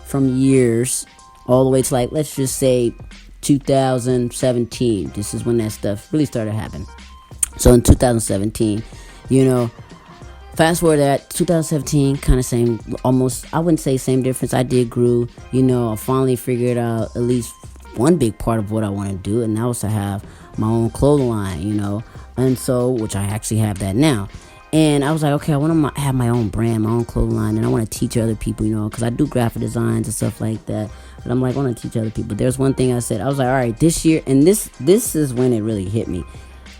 from years all the way to let's just say 2017. This is when that stuff really started happening. So in 2017, fast forward that 2017, kind of same, almost, I wouldn't say same difference. I did grew, I finally figured out at least one big part of what I want to do, and that was to have my own clothing line, and so, which I actually have that now. And I was like, okay, I want to have my own brand, my own clothing line, and I want to teach other people, because I do graphic designs and stuff like that. but I'm like, I want to teach other people. There's one thing I said. I was like, all right, this year, and this is when it really hit me.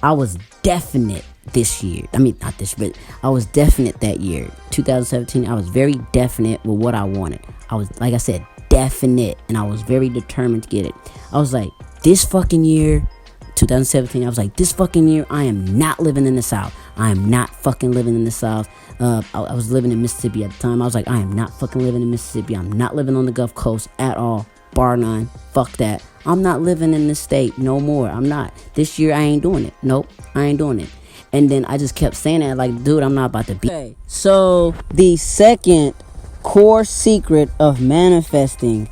I was definite this year. I mean, not this, but I was definite that year, 2017. I was very definite with what I wanted. I was, like I said, definite, and I was very determined to get it. I was like, this fucking year, 2017, I was like, this fucking year, I am not living in the South. I am not fucking living in the South. I was living in Mississippi at the time. I was like, I am not fucking living in Mississippi. I'm not living on the Gulf Coast at all, bar none. Fuck that. I'm not living in this state no more. I'm not. This year, I ain't doing it. Nope, I ain't doing it. And then I just kept saying that, like, dude, I'm not about to be. Okay, so the second core secret of manifesting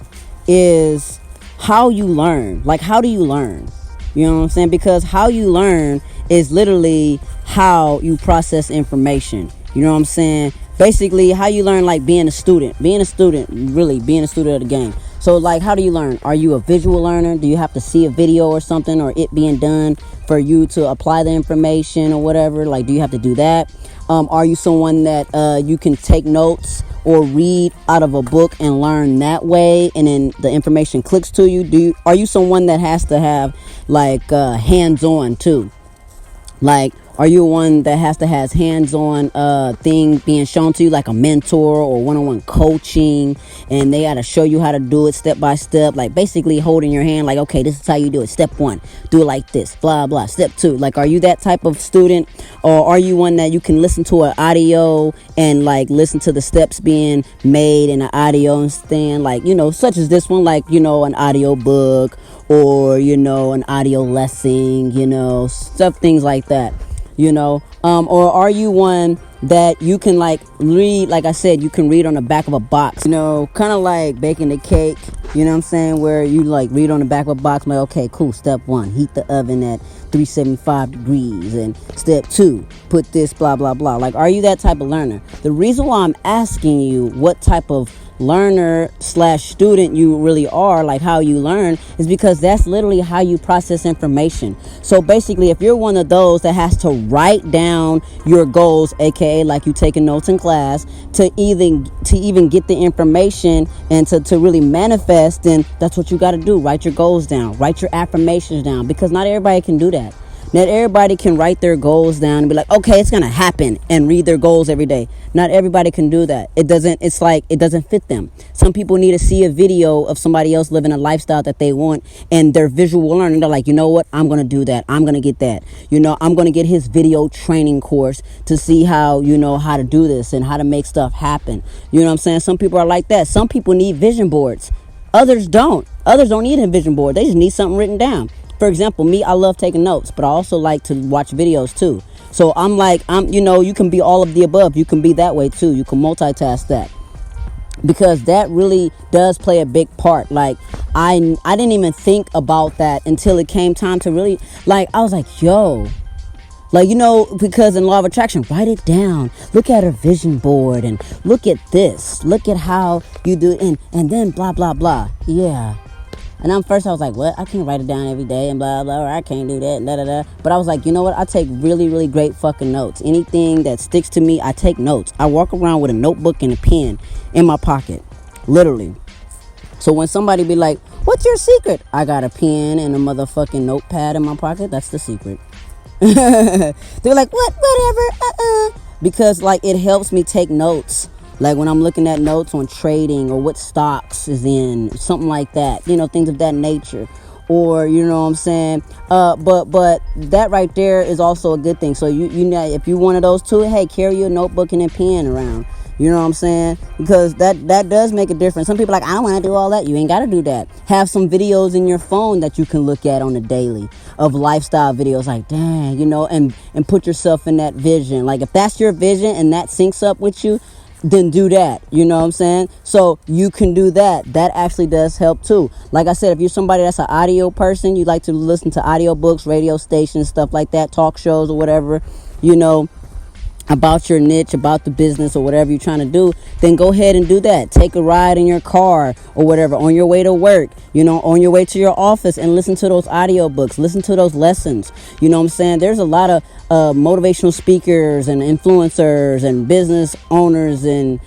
is how you learn. Like, how do you learn? You know what I'm saying? Because how you learn is literally how you process information. You know what I'm saying? Basically, how you learn, like being a student. Really being a student of the game. So, like, how do you learn? Are you a visual learner? Do you have to see a video or something, or it being done for you to apply the information or whatever? Like, do you have to do that? Are you someone that you can take notes or read out of a book and learn that way, and then the information clicks to you? Are you someone that has to have, like, hands-on too? Like, are you one that has to have hands-on thing being shown to you, like a mentor or one-on-one coaching, and they got to show you how to do it step by step, like basically holding your hand, like, okay, this is how you do it. Step 1, do it like this, blah blah. Step 2, like, are you that type of student, or are you one that you can listen to an audio and like listen to the steps being made in an audio and stand, like, you know, such as this one, like, you know, an audio book, or, you know, an audio lesson, you know, stuff, things like that. You know, or are you one that you can, like, read, like I said, you can read on the back of a box, you know, kind of like baking a cake, you know what I'm saying, where you, like, read on the back of a box, like, okay, cool, step 1, heat the oven at 375 degrees, and step 2, put this, blah blah blah. Like, are you that type of learner? The reason why I'm asking you what type of learner / student you really are, like how you learn, is because that's literally how you process information. So basically, if you're one of those that has to write down your goals, aka like you taking notes in class, to even get the information and to really manifest, then that's what you got to do. Write your goals down, write your affirmations down, because not everybody can do that. Not everybody can write their goals down and be like, okay, it's going to happen, and read their goals every day. Not everybody can do that. It doesn't fit them. Some people need to see a video of somebody else living a lifestyle that they want, and they're visual learning. They're like, you know what? I'm going to do that. I'm going to get that. You know, I'm going to get his video training course to see how, you know, how to do this and how to make stuff happen. You know what I'm saying? Some people are like that. Some people need vision boards. Others don't. Others don't need a vision board. They just need something written down. For example, me, I love taking notes, but I also like to watch videos too. So you know, you can be all of the above. You can be that way too. You can multitask that, because that really does play a big part. Like, I didn't even think about that until it came time to really, like, I was like, yo, like, you know, because in law of attraction, write it down, look at a vision board, and look at this, look at how you do it, and then blah blah blah. Yeah. And first I was like, what? I can't write it down every day and blah, blah, or I can't do that, da, da, da. But I was like, you know what? I take really, really great fucking notes. Anything that sticks to me, I take notes. I walk around with a notebook and a pen in my pocket, literally. So when somebody be like, what's your secret? I got a pen and a motherfucking notepad in my pocket. That's the secret. They're like, what? Whatever. Because, like, it helps me take notes. Like when I'm looking at notes on trading or what stocks is in, something like that, you know, things of that nature. Or, you know what I'm saying? But that right there is also a good thing. So you know, if you one of those two, hey, carry your notebook and a pen around. You know what I'm saying? Because that does make a difference. Some people are like, I don't want to do all that. You ain't got to do that. Have some videos in your phone that you can look at on the daily of lifestyle videos. Like, dang, you know, and put yourself in that vision. Like, if that's your vision and that syncs up with you, then do that. You know what I'm saying? So you can do that. That actually does help too. Like I said, if you're somebody that's an audio person, you like to listen to audio books, radio stations, stuff like that, talk shows or whatever, you know, about your niche, about the business or whatever you're trying to do, then go ahead and do that. Take a ride in your car or whatever on your way to work, you know, on your way to your office, and listen to those audio books, listen to those lessons. You know what I'm saying? There's a lot of motivational speakers and influencers and business owners and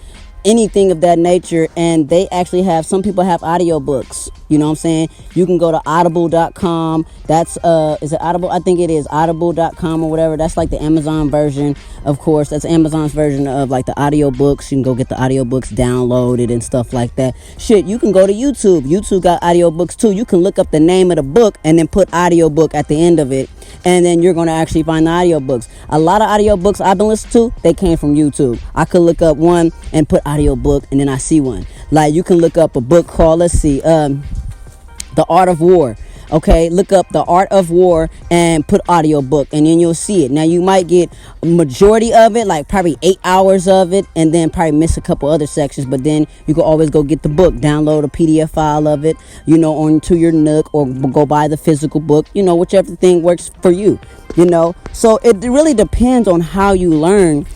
anything of that nature. And they actually have, some people have audiobooks, you know what I'm saying? You can go to audible.com. That's is it Audible? I think it is audible.com or whatever. That's like the Amazon version, of course. That's Amazon's version of like the audiobooks. You can go get the audiobooks downloaded and stuff like that. Shit, you can go to YouTube got audiobooks too. You can look up the name of the book and then put audiobook at the end of it, and then you're going to actually find the audiobooks. A lot of audiobooks I've been listening to, they came from YouTube. I could look up one and put audiobook, and then I see one. Like, you can look up a book called, let's see, The Art of War. Okay, look up The Art of War and put audiobook, and then you'll see it. Now, you might get a majority of it, like probably 8 hours of it, and then probably miss a couple other sections. But then you can always go get the book, download a PDF file of it, you know, onto your Nook, or go buy the physical book, you know, whichever thing works for you, you know. So it really depends on how you learn,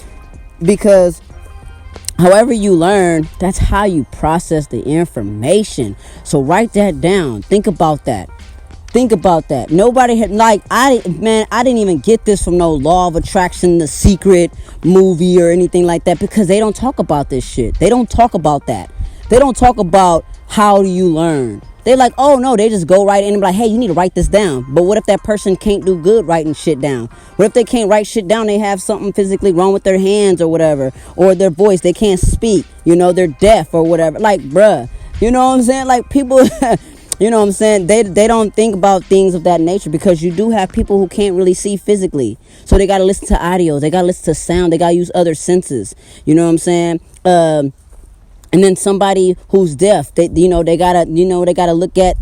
because however you learn, that's how you process the information. So write that down. Think about that. Nobody had, like, I didn't even get this from no Law of Attraction, The Secret movie or anything like that, because they don't talk about this shit. They don't talk about that. They don't talk about how do you learn. They're like, oh no, they just go right in and be like, hey, you need to write this down. But what if that person can't do good writing shit down? What if they can't write shit down? They have something physically wrong with their hands or whatever, or their voice, they can't speak, you know, they're deaf or whatever. Like, bruh, you know what I'm saying? Like, people you know what I'm saying? They don't think about things of that nature, because you do have people who can't really see physically. So they got to listen to audio. They got to listen to sound. They got to use other senses. You know what I'm saying? And then somebody who's deaf, they gotta look at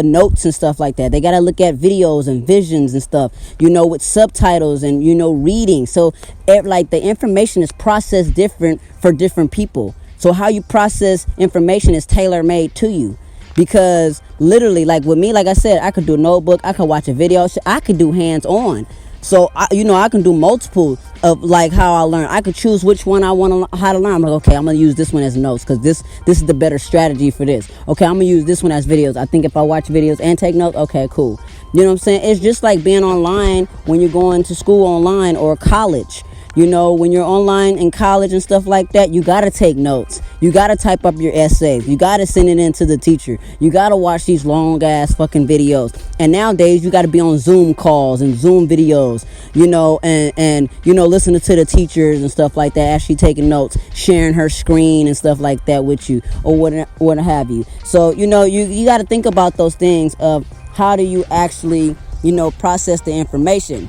notes and stuff like that. They gotta look at videos and visions and stuff, you know, with subtitles and, you know, reading. So like, the information is processed different for different people. So how you process information is tailor made to you. Because literally, like with me, like I said, I could do a notebook, I could watch a video, I could do hands-on. So, I can do multiple of like how I learn. I could choose which one I want to, how to learn. I'm like, okay, I'm going to use this one as notes, because this is the better strategy for this. Okay, I'm going to use this one as videos. I think if I watch videos and take notes, okay, cool. You know what I'm saying? It's just like being online when you're going to school online or college. You know, when you're online in college and stuff like that, you got to take notes. You got to type up your essays. You got to send it in to the teacher. You got to watch these long ass fucking videos. And nowadays, you got to be on Zoom calls and Zoom videos, you know, and you know, listening to the teachers and stuff like that, actually taking notes, sharing her screen and stuff like that with you, or what have you. So, you know, you got to think about those things of how do you actually, you know, process the information.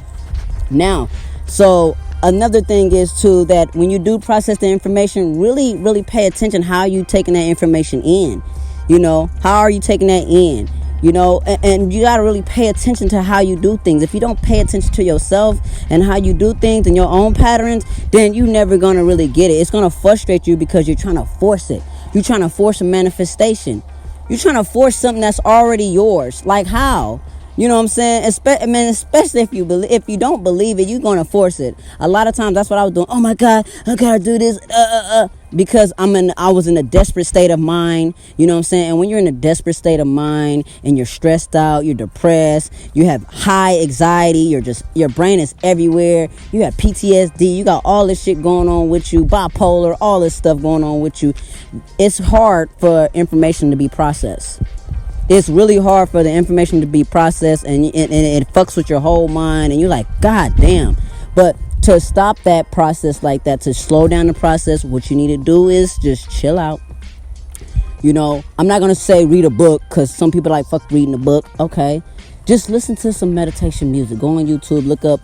Now, so another thing is too, that when you do process the information, really pay attention how you taking that information in. You know, how are you taking that in? You know, and you got to really pay attention to how you do things. If you don't pay attention to yourself and how you do things and your own patterns, then you never going to really get it. It's going to frustrate you, because you're trying to force it. You're trying to force a manifestation. You're trying to force something that's already yours. Like, how? You know what I'm saying? Especially if you don't believe it, you're going to force it. A lot of times, that's what I was doing. Oh my God, I got to do this. Because I was in a desperate state of mind. You know what I'm saying? And when you're in a desperate state of mind and you're stressed out, you're depressed, you have high anxiety, your brain is everywhere. You have PTSD, you got all this shit going on with you, bipolar, all this stuff going on with you. It's hard for information to be processed. It's really hard for the information to be processed, and it fucks with your whole mind, and you're like, God damn. But to stop that process like that, to slow down the process, what you need to do is just chill out. You know, I'm not going to say read a book, because some people like, fuck reading a book. Okay. Just listen to some meditation music. Go on YouTube, look up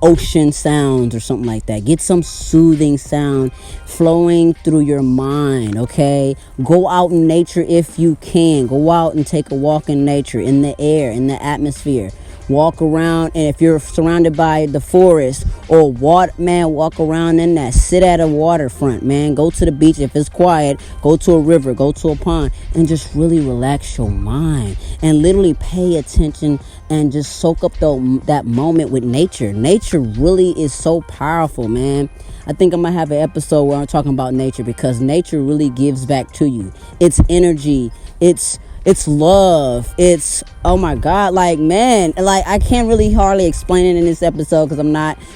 ocean sounds or something like that. Get some soothing sound flowing through your mind, okay? Go out in nature if you can. Go out and take a walk in nature, in the air, in the atmosphere. Walk around, and if you're surrounded by the forest or water, man, walk around in that. Sit at a waterfront, man. Go to the beach if it's quiet. Go to a river, go to a pond, and just really relax your mind and literally pay attention and just soak up that moment with nature. Nature really is so powerful, man. I think I'm gonna have an episode where I'm talking about nature, because nature really gives back to you. It's energy. It's love. It's, oh my God, like, man, like, I can't really hardly explain it in this episode,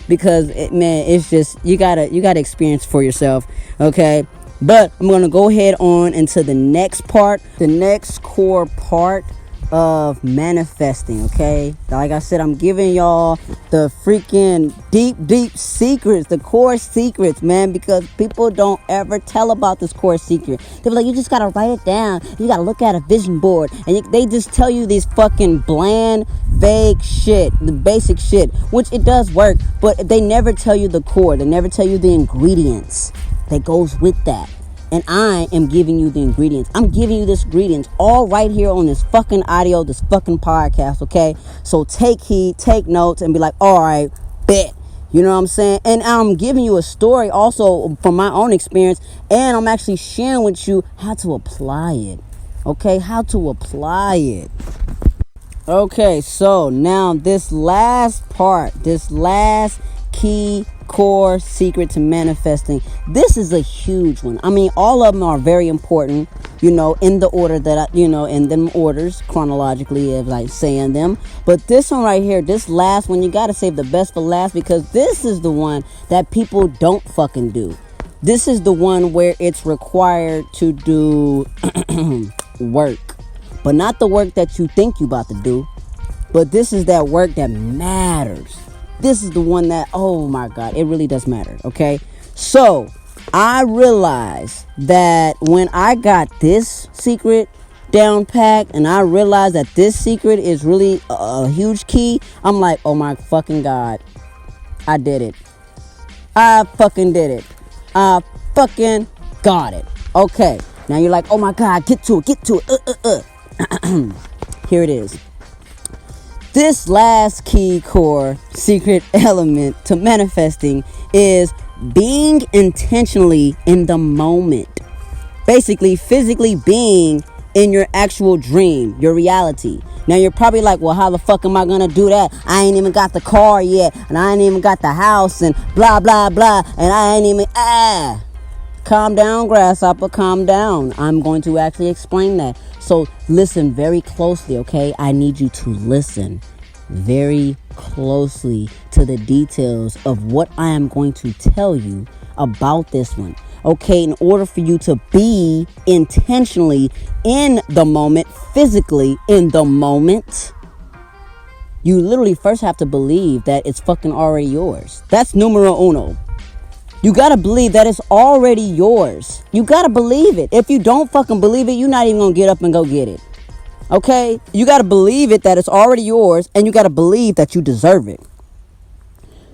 because it's just, you gotta experience for yourself, okay? But I'm going to go ahead on into the next part, the next core part of manifesting, okay? Like I said, I'm giving y'all the freaking deep secrets, the core secrets, man, because people don't ever tell about this core secret. They're like, you just gotta write it down, you gotta look at a vision board, and they just tell you these fucking bland, vague shit, the basic shit, which it does work, but they never tell you the core. They never tell you the ingredients that goes with that. And I am giving you the ingredients. I'm giving you this ingredients all right here on this fucking audio, this fucking podcast, okay? So take heed, take notes, and be like, all right, bet. You know what I'm saying? And I'm giving you a story also from my own experience, and I'm actually sharing with you how to apply it, okay? How to apply it. Okay, so now this last part, this last key core secret to manifesting, this is a huge one. I mean, all of them are very important, you know, in the order that in them orders chronologically as I saying them. But this one right here, this last one, you got to save the best for last, because this is the one that people don't fucking do. This is the one where it's required to do work, but not the work that you think you about to do, but this is that work that matters. This is the one that, oh my God, it really does matter, okay? So, I realized that when I got this secret down packed, and I realized that this secret is really a huge key, I'm like, oh my fucking God, I did it. I fucking did it. I fucking got it. Okay, now you're like, oh my God, get to it. Here it is. This last key core secret element to manifesting is being intentionally in the moment. Basically, physically being in your actual dream, your reality. Now you're probably like, well, how the fuck am I gonna do that? I ain't even got the car yet, and I ain't even got the house, and blah, blah, blah, and I ain't even, Calm down, grasshopper, calm down. I'm going to actually explain that. So listen very closely, okay? I need you to listen very closely to the details of what I am going to tell you about this one. Okay, in order for you to be intentionally in the moment, physically in the moment, you literally first have to believe that it's fucking already yours. That's numero uno. You gotta believe that it's already yours. You gotta believe it. If you don't fucking believe it, you're not even gonna get up and go get it. Okay? You gotta believe it that it's already yours, and you gotta believe that you deserve it.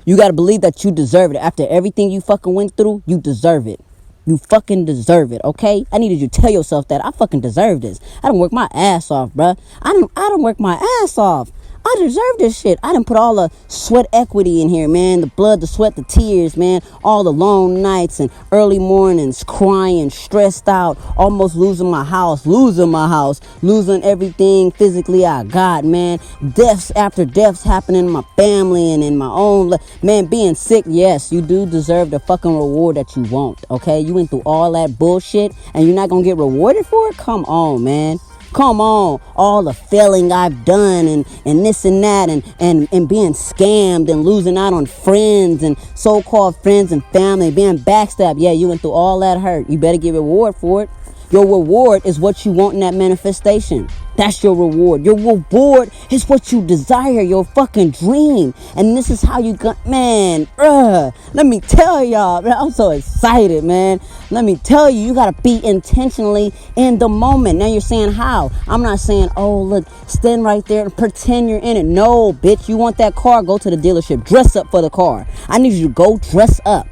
You gotta believe that you deserve it. After everything you fucking went through, you deserve it. You fucking deserve it, okay? I needed you to tell yourself that I fucking deserve this. I done work my ass off, bruh. I done work my ass off. I deserve this shit. I done put all the sweat equity in here, man. The blood, the sweat, the tears, man. All the long nights and early mornings, crying, stressed out, almost losing my house, losing everything physically I got, man. Deaths after deaths happening in my family and in my own, man, being sick. Yes, you do deserve the fucking reward that you want, okay? You went through all that bullshit and you're not gonna get rewarded for it? Come on, man. Come on, all the failing I've done and this and that and being scammed and losing out on friends and so-called friends and family, being backstabbed. Yeah, you went through all that hurt. You better get reward for it. Your reward is what you want in that manifestation. That's your reward. Your reward is what you desire, your fucking dream. And this is how you got, man, let me tell y'all, man, I'm so excited, man. Let me tell you, you got to be intentionally in the moment. Now you're saying how? I'm not saying, oh, look, stand right there and pretend you're in it. No, bitch, you want that car, go to the dealership. Dress up for the car. I need you to go dress up.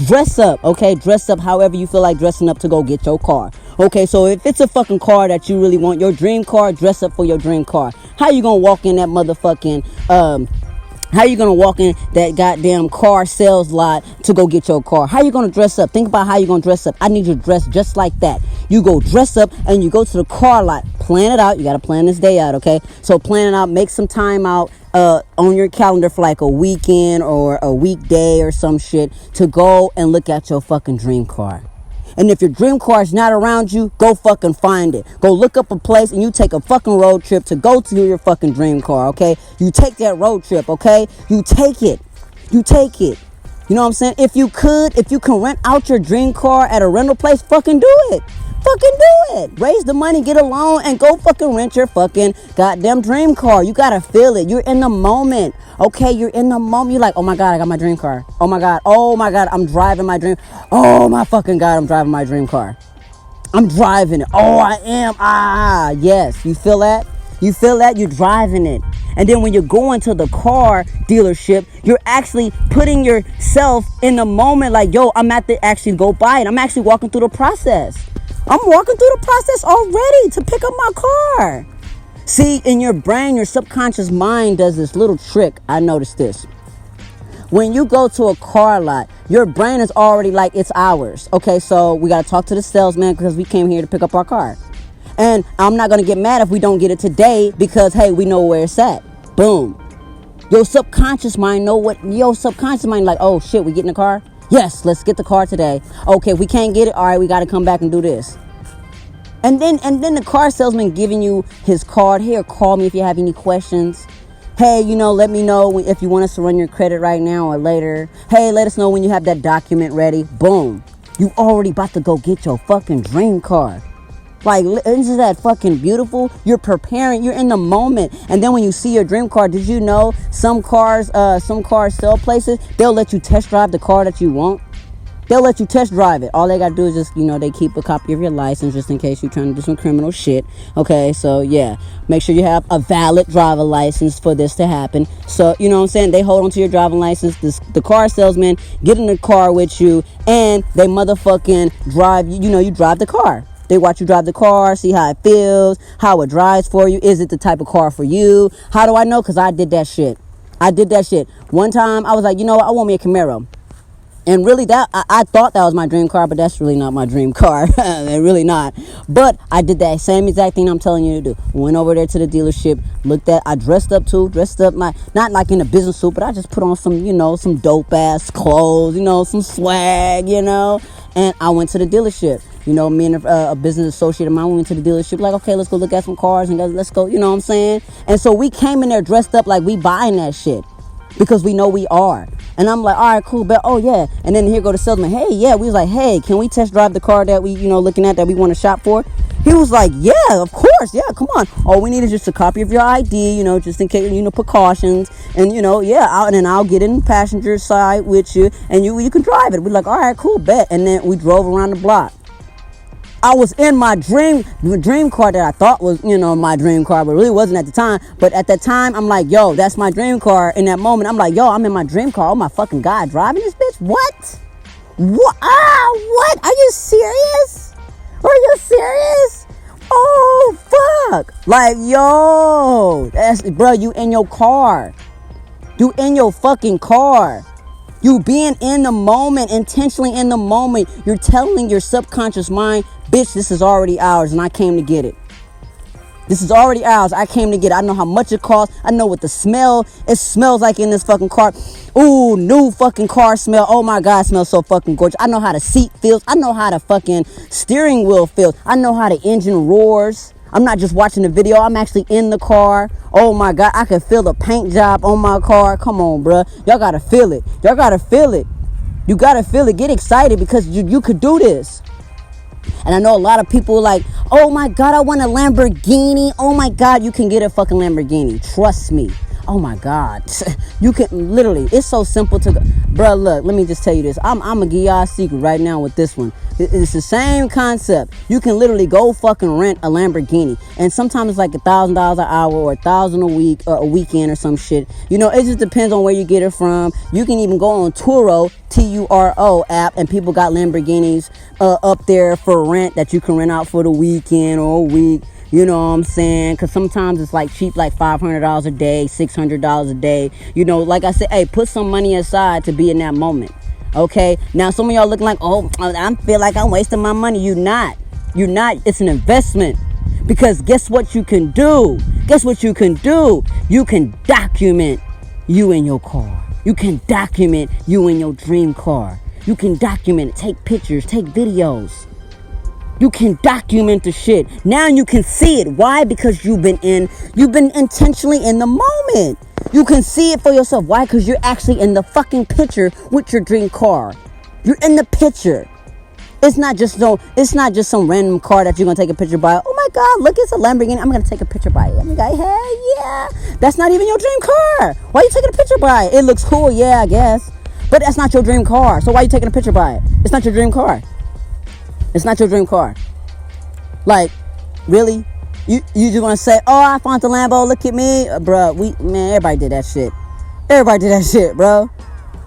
Dress up, okay? Dress up however you feel like dressing up to go get your car. Okay, so if it's a fucking car that you really want, your dream car, dress up for your dream car. How you gonna walk in that motherfucking, how you gonna walk in that goddamn car sales lot to go get your car? How you gonna dress up? Think about how you gonna dress up. I need you to dress just like that. You go dress up and you go to the car lot. Plan it out. You gotta plan this day out, okay? So plan it out. Make some time out on your calendar for like a weekend or a weekday or some shit to go and look at your fucking dream car. And if your dream car is not around you, go fucking find it. Go look up a place and you take a fucking road trip to go to your fucking dream car, okay? You take that road trip, okay? You take it. You take it. You know what I'm saying? If you can rent out your dream car at a rental place, fucking do it. Fucking do it. Raise the money, get a loan, and go fucking rent your fucking goddamn dream car. You gotta feel it. You're in the moment. Okay, you're in the moment. You're like, oh my God, I got my dream car. Oh my God, I'm driving my dream. Oh my fucking God, I'm driving my dream car. I'm driving it. Oh, I am. Yes. You feel that? You feel that? You're driving it. And then when you're going to the car dealership, you're actually putting yourself in the moment like, yo, I'm at to actually go buy it. I'm actually walking through the process. I'm walking through the process already to pick up my car. See, in your brain, your subconscious mind does this little trick. I noticed this. When you go to a car lot, your brain is already like, it's ours. Okay, so we got to talk to the salesman because we came here to pick up our car. And I'm not going to get mad if we don't get it today because, hey, we know where it's at. Boom. Your subconscious mind like, oh shit, we get in the car? Yes, let's get the car today. Okay, if we can't get it, all right, we got to come back and do this. And then the car salesman giving you his card. Here, call me if you have any questions. Hey, let me know if you want us to run your credit right now or later. Hey, let us know when you have that document ready. Boom. You already about to go get your fucking dream car. Like, isn't that fucking beautiful? You're preparing. You're in the moment. And then when you see your dream car, did you know some cars sell places, they'll let you test drive the car that you want. They'll let you test drive it. All they got to do is just, they keep a copy of your license just in case you're trying to do some criminal shit. Okay, so yeah. Make sure you have a valid driver license for this to happen. So, you know what I'm saying? They hold on to your driving license. The car salesman get in the car with you and they motherfucking drive you. You drive the car. They watch you drive the car, see how it feels, how it drives for you. Is it the type of car for you? How do I know? Because I did that shit. One time, I was like, you know what? I want me a Camaro. And really, I thought that was my dream car, but that's really not my dream car. Really not. But I did that same exact thing I'm telling you to do. Went over there to the dealership, I dressed up not like in a business suit, but I just put on some dope ass clothes, some swag, and I went to the dealership. Me and a business associate of mine went to the dealership, like, okay, let's go look at some cars and let's go, you know what I'm saying? And so we came in there dressed up like we buying that shit because we know we are. And I'm like, all right, cool, but oh yeah. And then here go the salesman. Hey, yeah. We was like, hey, can we test drive the car that we, looking at that we want to shop for? He was like, yeah, of course. Yeah, come on. All we need is just a copy of your ID, just in case, precautions. And, yeah, and then I'll get in the passenger side with you and you can drive it. We're like, all right, cool, bet. And then we drove around the block. I was in my dream car that I thought was, my dream car, but really wasn't at the time. But at that time, I'm like, yo, that's my dream car. In that moment, I'm like, yo, I'm in my dream car. Oh my fucking God, driving this bitch? What? What? What? Are you serious? Are you serious? Oh, fuck. Like, yo, bro, you in your car. You in your fucking car. You being in the moment, intentionally in the moment. You're telling your subconscious mind, bitch, this is already ours and I came to get it. This is already ours. I came to get it. I know how much it costs. I know what the smell, it smells like in this fucking car. Ooh, new fucking car smell. Oh my God, it smells so fucking gorgeous. I know how the seat feels. I know how the fucking steering wheel feels. I know how the engine roars. I'm not just watching the video. I'm actually in the car. Oh my God, I can feel the paint job on my car. Come on, bruh. Y'all gotta feel it. Y'all gotta feel it. You gotta feel it. Get excited because you could do this. And I know a lot of people are like, oh my God, I want a Lamborghini. Oh my God, you can get a fucking Lamborghini. Trust me. Oh my God. You can literally, it's so simple to go. Bruh, look, let me just tell you this. I'm gonna give y'all a secret right now with this one. It's the same concept. You can literally go fucking rent a Lamborghini. And sometimes it's like $1,000 an hour or $1,000 a week or a weekend or some shit. It just depends on where you get it from. You can even go on Turo, Turo app, and people got Lamborghinis up there for rent that you can rent out for the weekend or a week. You know what I'm saying? Because sometimes it's like cheap, like $500 a day, $600 a day. Like I said, hey, put some money aside to be in that moment. Okay? Now, some of y'all looking like, oh, I feel like I'm wasting my money. You're not. It's an investment. Because guess what you can do? You can document you in your car. You can document you in your dream car. You can document it. Take pictures. Take videos. You can document the shit. Now you can see it. Why? Because you've been intentionally in the moment. You can see it for yourself. Why? Because you're actually in the fucking picture with your dream car. You're in the picture. It's not just some random car that you're gonna take a picture by. Oh my God, look, it's a Lamborghini. I'm gonna take a picture by it. I'm like, hell yeah. That's not even your dream car. Why are you taking a picture by it? It looks cool, yeah, I guess. But that's not your dream car. So why are you taking a picture by it? It's not your dream car. It's not your dream car. Like, really? You just wanna say, oh, I found the Lambo, look at me. Bruh, everybody did that shit. Everybody did that shit, bro.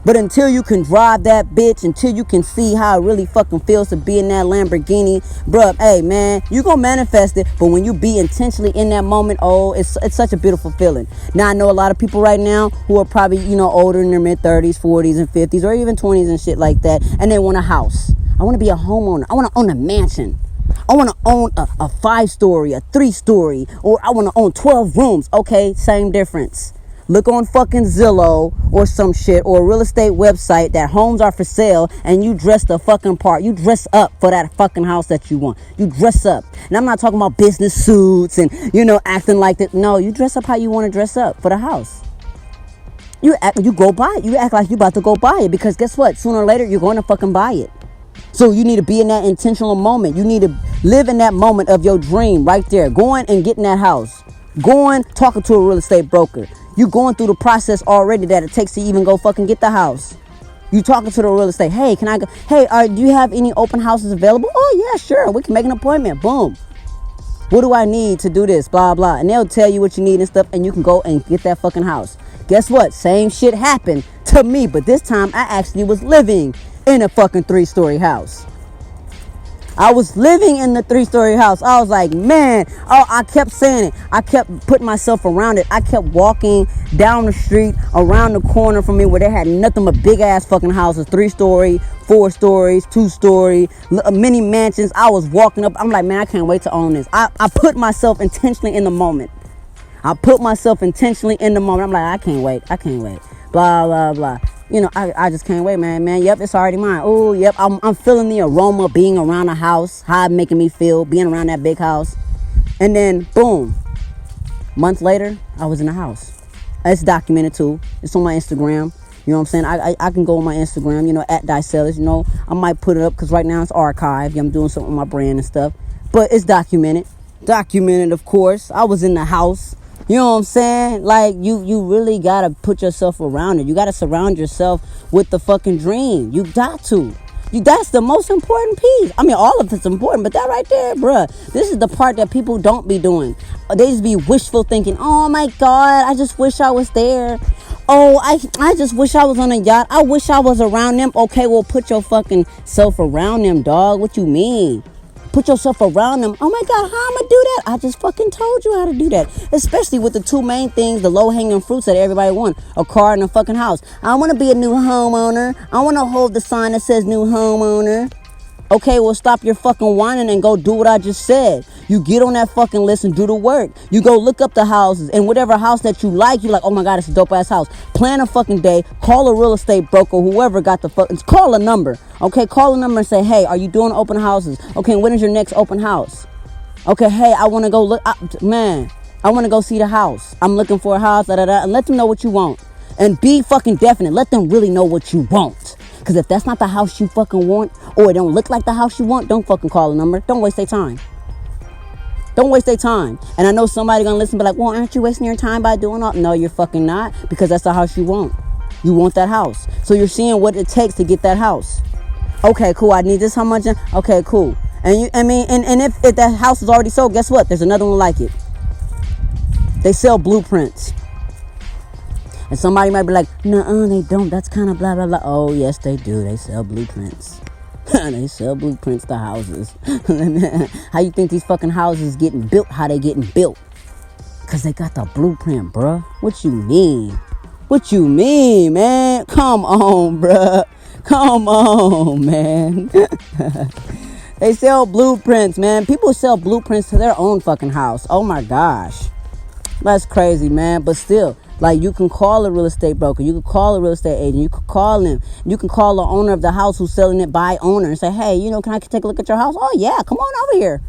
But until you can drive that bitch, until you can see how it really fucking feels to be in that Lamborghini, bruh, hey, man, you gonna manifest it. But when you be intentionally in that moment, oh, it's such a beautiful feeling. Now, I know a lot of people right now who are probably, older in their mid-30s, 40s, and 50s, or even 20s and shit like that, and they want a house. I want to be a homeowner. I want to own a mansion. I want to own a 5-story, a 3-story, or I want to own 12 rooms. Okay, same difference. Look on fucking Zillow or some shit, or a real estate website that homes are for sale, and you dress the fucking part. You dress up for that fucking house that you want. You dress up. And I'm not talking about business suits and, acting like that. No, you dress up how you want to dress up for the house. You go buy it. You act like you about to go buy it, because guess what? Sooner or later, you're going to fucking buy it. So you need to be in that intentional moment. You need to live in that moment of your dream right there. Going and getting that house. Going, talking to a real estate broker. You going through the process already that it takes to even go fucking get the house. You talking to the real estate. Hey, can I go? Hey, do you have any open houses available? Oh, yeah, sure. We can make an appointment. Boom. What do I need to do this? Blah, blah. And they'll tell you what you need and stuff, and you can go and get that fucking house. Guess what? Same shit happened to me, but this time I actually was living in a fucking 3-story house. I was living in the 3-story house. I was like, man, I kept saying it. I kept putting myself around it. I kept walking down the street, around the corner from me, where they had nothing but big ass fucking houses, 3-story, 4 stories, 2-story, mini mansions. I was walking up. I'm like, man, I can't wait to own this. I put myself intentionally in the moment. I'm like, I can't wait. Blah, blah, blah. I just can't wait, man. Yep, it's already mine. Oh, yep, I'm feeling the aroma being around the house, how it making me feel, being around that big house. And then, boom, months later, I was in the house. It's documented, too. It's on my Instagram. You know what I'm saying? I can go on my Instagram, at DyCeLus. I might put it up, because right now it's archived. I'm doing something with my brand and stuff. But it's documented. Documented, of course. I was in the house. You know what I'm saying? Like, you really gotta put yourself around it. You gotta surround yourself with the fucking dream. You got to. That's the most important piece. I mean, all of it's important, but that right there, bruh, this is the part that people don't be doing. They just be wishful thinking. Oh my God, I just wish I was there. Oh, I just wish I was on a yacht. I wish I was around them. Okay, well, put your fucking self around them, dog. What you mean? Put yourself around them. Oh my God, how am I do that? I just fucking told you how to do that. Especially with the two main things, the low-hanging fruits that everybody want. A car and a fucking house. I want to be a new homeowner. I want to hold the sign that says new homeowner. Okay, well, stop your fucking whining and go do what I just said. You get on that fucking list and do the work. You go look up the houses, and whatever house that you like, you're like, oh my God, it's a dope ass house. Plan a fucking day. Call a real estate broker, whoever got the fucking, call a number. Okay, call a number and say, hey, are you doing open houses? Okay, when is your next open house? Okay, hey, I want to go look, I want to go see the house. I'm looking for a house, and let them know what you want. And be fucking definite. Let them really know what you want. Because if that's not the house you fucking want, or it don't look like the house you want, don't fucking call a number. Don't waste their time. Don't waste their time. And I know somebody gonna listen and be like, well, aren't you wasting your time by doing all? No, you're fucking not, because that's the house you want. You want that house. So you're seeing what it takes to get that house. Okay, cool. I need this. How much? Okay, cool. And if that house is already sold, guess what? There's another one like it. They sell blueprints. And somebody might be like, no, they don't. That's kind of blah, blah, blah. Oh, yes, they do. They sell blueprints. They sell blueprints to houses. How you think these fucking houses getting built? How they getting built? Because they got the blueprint, bruh. What you mean? What you mean, man? Come on, bruh. Come on, man. They sell blueprints, man. People sell blueprints to their own fucking house. Oh, my gosh. That's crazy, man. But still, like, you can call a real estate broker. You can call a real estate agent. You can call them. You can call the owner of the house who's selling it by owner and say, hey, can I take a look at your house? Oh, yeah, come on over here.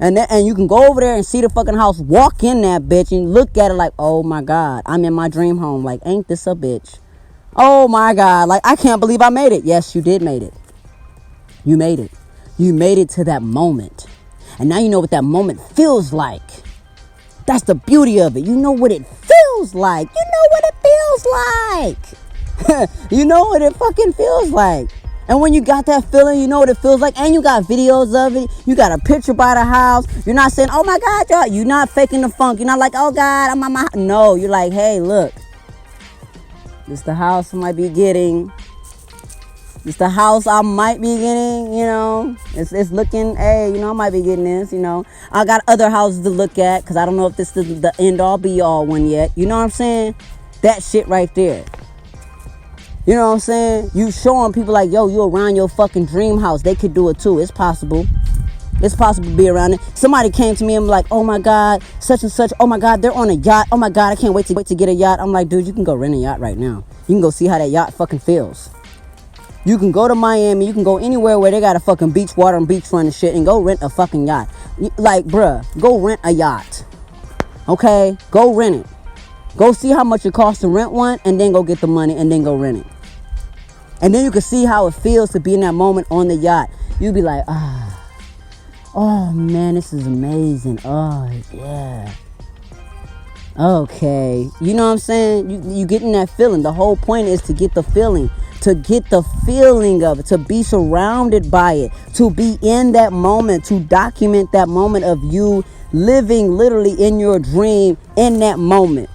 And you can go over there and see the fucking house, walk in that bitch and look at it like, oh my God, I'm in my dream home. Like, ain't this a bitch? Oh my God, like, I can't believe I made it. Yes, you did made it. You made it. You made it to that moment. And now you know what that moment feels like. That's the beauty of it. You know what it feels like. You know what it feels like. You know what it fucking feels like. And when you got that feeling, you know what it feels like. And you got videos of it. You got a picture by the house. You're not saying, oh my God, y'all. You're not faking the funk. You're not like, oh God, I'm on my... No, you're like, hey, look. This the house I might be getting. It's the house I might be getting, you know. It's looking, hey, you know, I might be getting this, you know. I got other houses to look at because I don't know if this is the end-all be-all one yet. You know what I'm saying? That shit right there. You know what I'm saying? You showing people like, yo, you around your fucking dream house. They could do it too. It's possible. It's possible to be around it. Somebody came to me and was like, oh my God, such and such. Oh my God, they're on a yacht. Oh my God, I can't wait to get a yacht. I'm like, dude, you can go rent a yacht right now. You can go see how that yacht fucking feels. You can go to Miami. You can go anywhere where they got a fucking beach water and beachfront and shit and go rent a fucking yacht. Like, bruh, go rent a yacht. Okay? Go rent it. Go see how much it costs to rent one and then go get the money and then go rent it. And then you can see how it feels to be in that moment on the yacht. You'll be like, oh man, this is amazing. Oh, yeah. Okay. You know what I'm saying? You getting that feeling. The whole point is to get the feeling. To get the feeling of it. To be surrounded by it. To be in that moment. To document that moment of you living literally in your dream in that moment.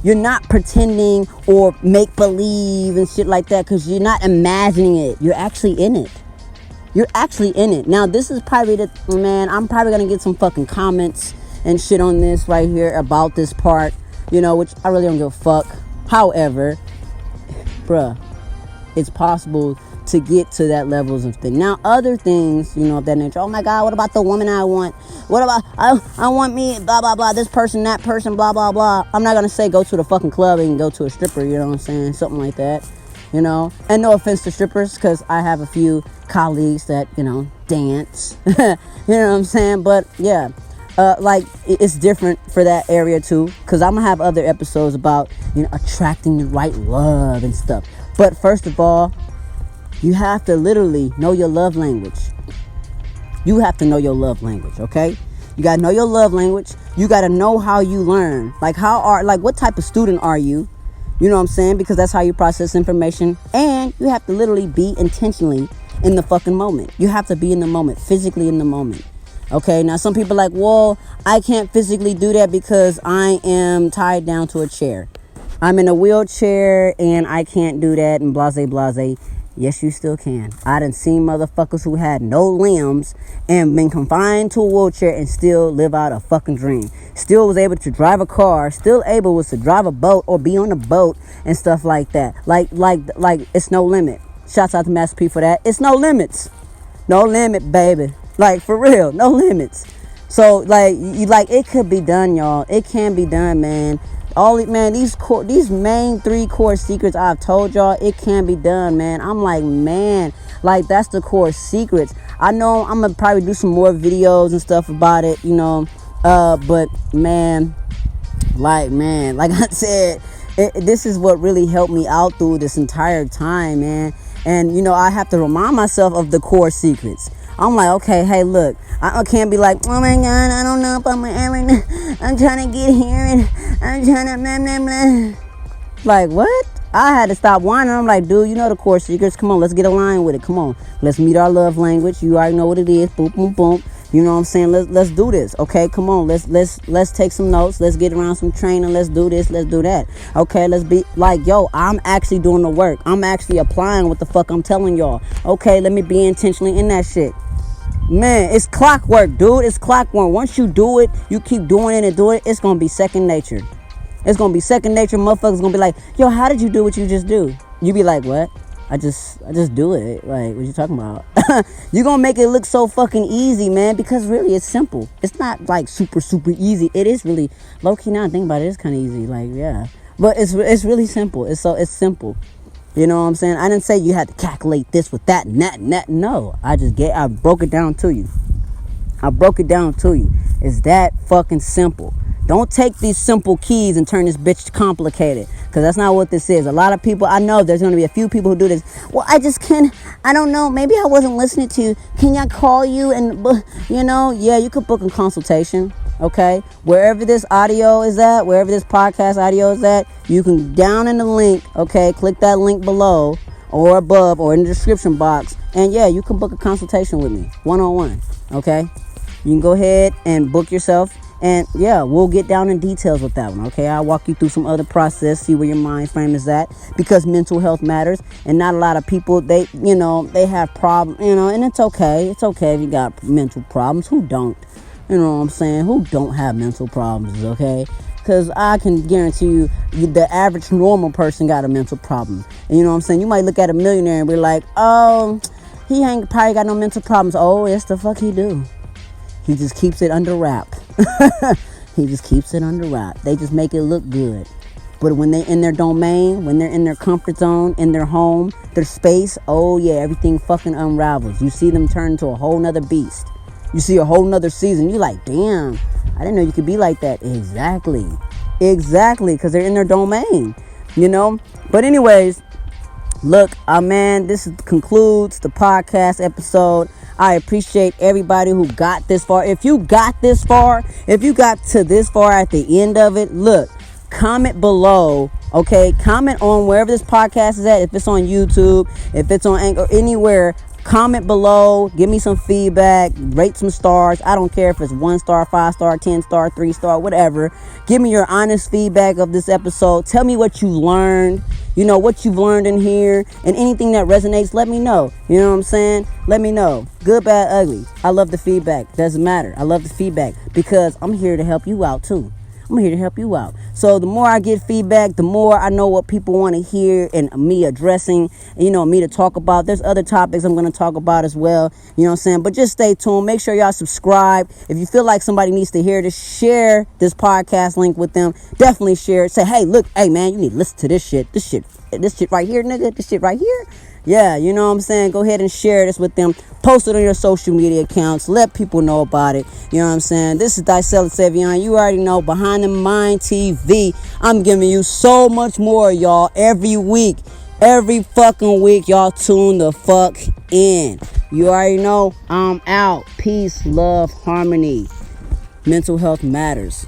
You're not pretending or make believe and shit like that because you're not imagining it. You're actually in it. You're actually in it. Now, this is probably I'm probably going to get some fucking comments and shit on this right here about this part, you know, which I really don't give a fuck. However, bruh, it's possible to get to that levels of thing. Now, other things, you know, of that nature. Oh my God, what about the woman I want? What about, I want me, blah, blah, blah, this person, that person, blah, blah, blah. I'm not going to say go to the fucking club and go to a stripper, you know what I'm saying? Something like that, you know? And no offense to strippers, because I have a few colleagues that, you know, dance. You know what I'm saying? But, yeah. Like, it's different for that area, too. Because I'm going to have other episodes about, you know, attracting the right love and stuff. But first of all, you have to literally know your love language. You have to know your love language, okay? You got to know your love language. You got to know how you learn. Like, what type of student are you? You know what I'm saying? Because that's how you process information. And you have to literally be intentionally in the fucking moment. You have to be in the moment, physically in the moment. Okay, now some people are like, well, I can't physically do that because I am tied down to a chair. I'm in a wheelchair and I can't do that and blase, blase. Yes, you still can. I done seen motherfuckers who had no limbs and been confined to a wheelchair and still live out a fucking dream. Still was able to drive a car. Still able was to drive a boat or be on a boat and stuff like that. Like it's no limit. Shouts out to Master P for that. It's no limits. No limit, baby. Like, for real. No limits. So, it could be done, y'all. It can be done, man. These main 3 core secrets I've told y'all, it can be done, man. I'm like, man, like, that's the core secrets. I know I'm gonna probably do some more videos and stuff about it, you know, but man, like I said, this is what really helped me out through this entire time, man. And, you know, I have to remind myself of the core secrets. I'm like, okay, hey, look, I can't be like, oh my God, I don't know if I'm trying to get here and I'm trying to blah, blah, blah. Like, what? I had to stop whining. I'm like, dude, you know the core secrets. Come on, let's get aligned with it. Come on, let's meet our love language. You already know what it is. Boom, boom, boom. You know what I'm saying? Let's do this. Okay, come on. Let's take some notes. Let's get around some training. Let's do this. Let's do that. Okay, let's be like, yo, I'm actually doing the work. I'm actually applying what the fuck I'm telling y'all. Okay, let me be intentionally in that shit. Man, it's clockwork, dude. It's clockwork. Once you do it, you keep doing it and doing it, it's gonna be second nature. It's gonna be second nature. Motherfuckers gonna be like, yo, how did you do what you just do? You be like, what? I just do it. Like, what you talking about? You're gonna make it look so fucking easy, man, because really it's simple. It's not like super easy. It is really low key. Now I think about it, it's kind of easy. Like, yeah, but it's really simple. It's simple. You know what I'm saying? I didn't say you had to calculate this with that and that and that. No, I broke it down to you. I broke it down to you. It's that fucking simple. Don't take these simple keys and turn this bitch complicated, because that's not what this is. A lot of people, I know there's going to be a few people who do this. Well, I just can't, I don't know, maybe I wasn't listening to you. Can I call you? And, yeah, you could book a consultation, okay? Wherever this audio is at, wherever this podcast audio is at, you can down in the link, okay? Click that link below or above or in the description box. And yeah, you can book a consultation with me, one-on-one, okay? You can go ahead and book yourself. And yeah, we'll get down in details with that one, okay? I'll walk you through some other process, see where your mind frame is at, because mental health matters. And not a lot of people, they have problems, and it's okay. It's okay if you got mental problems. Who don't? You know what I'm saying? Who don't have mental problems, okay? Because I can guarantee you, the average normal person got a mental problem. And you know what I'm saying? You might look at a millionaire and be like, oh, he ain't probably got no mental problems. Oh, yes, the fuck he do. He just keeps it under wrap. He just keeps it under wrap. They just make it look good. But when they're in their domain, when they're in their comfort zone, in their home, their space, oh yeah, everything fucking unravels. You see them turn into a whole nother beast. You see a whole nother season. You like, damn, I didn't know you could be like that. Exactly, because they're in their domain, But anyways, look, man, this concludes the podcast episode. I appreciate everybody who got this far. If you got to this far at the end of it, look, comment below, okay? Comment on wherever this podcast is at. If it's on YouTube, if it's on Anchor, anywhere, comment below. Give me some feedback. Rate some stars. I don't care if it's 1 star, 5 star, 10 star, 3 star, whatever. Give me your honest feedback of this episode. Tell me what you learned. What you've learned in here, and anything that resonates, let me know. You know what I'm saying? Let me know. Good, bad, ugly. I love the feedback. Doesn't matter. I love the feedback because I'm here to help you out too. I'm here to help you out. So the more I get feedback, the more I know what people want to hear and me addressing, me to talk about. There's other topics I'm going to talk about as well. You know what I'm saying? But just stay tuned. Make sure y'all subscribe. If you feel like somebody needs to hear this, share this podcast link with them. Definitely share it. Say, hey, look, hey, man, you need to listen to this shit. This shit right here, nigga. This shit right here. Yeah, you know what I'm saying? Go ahead and share this with them. Post it on your social media accounts. Let people know about it. You know what I'm saying? This is DyCeLus Savion. You already know, Behind the Mind TV. I'm giving you so much more, y'all, every week. Every fucking week, y'all tune the fuck in. You already know, I'm out. Peace, love, harmony. Mental health matters.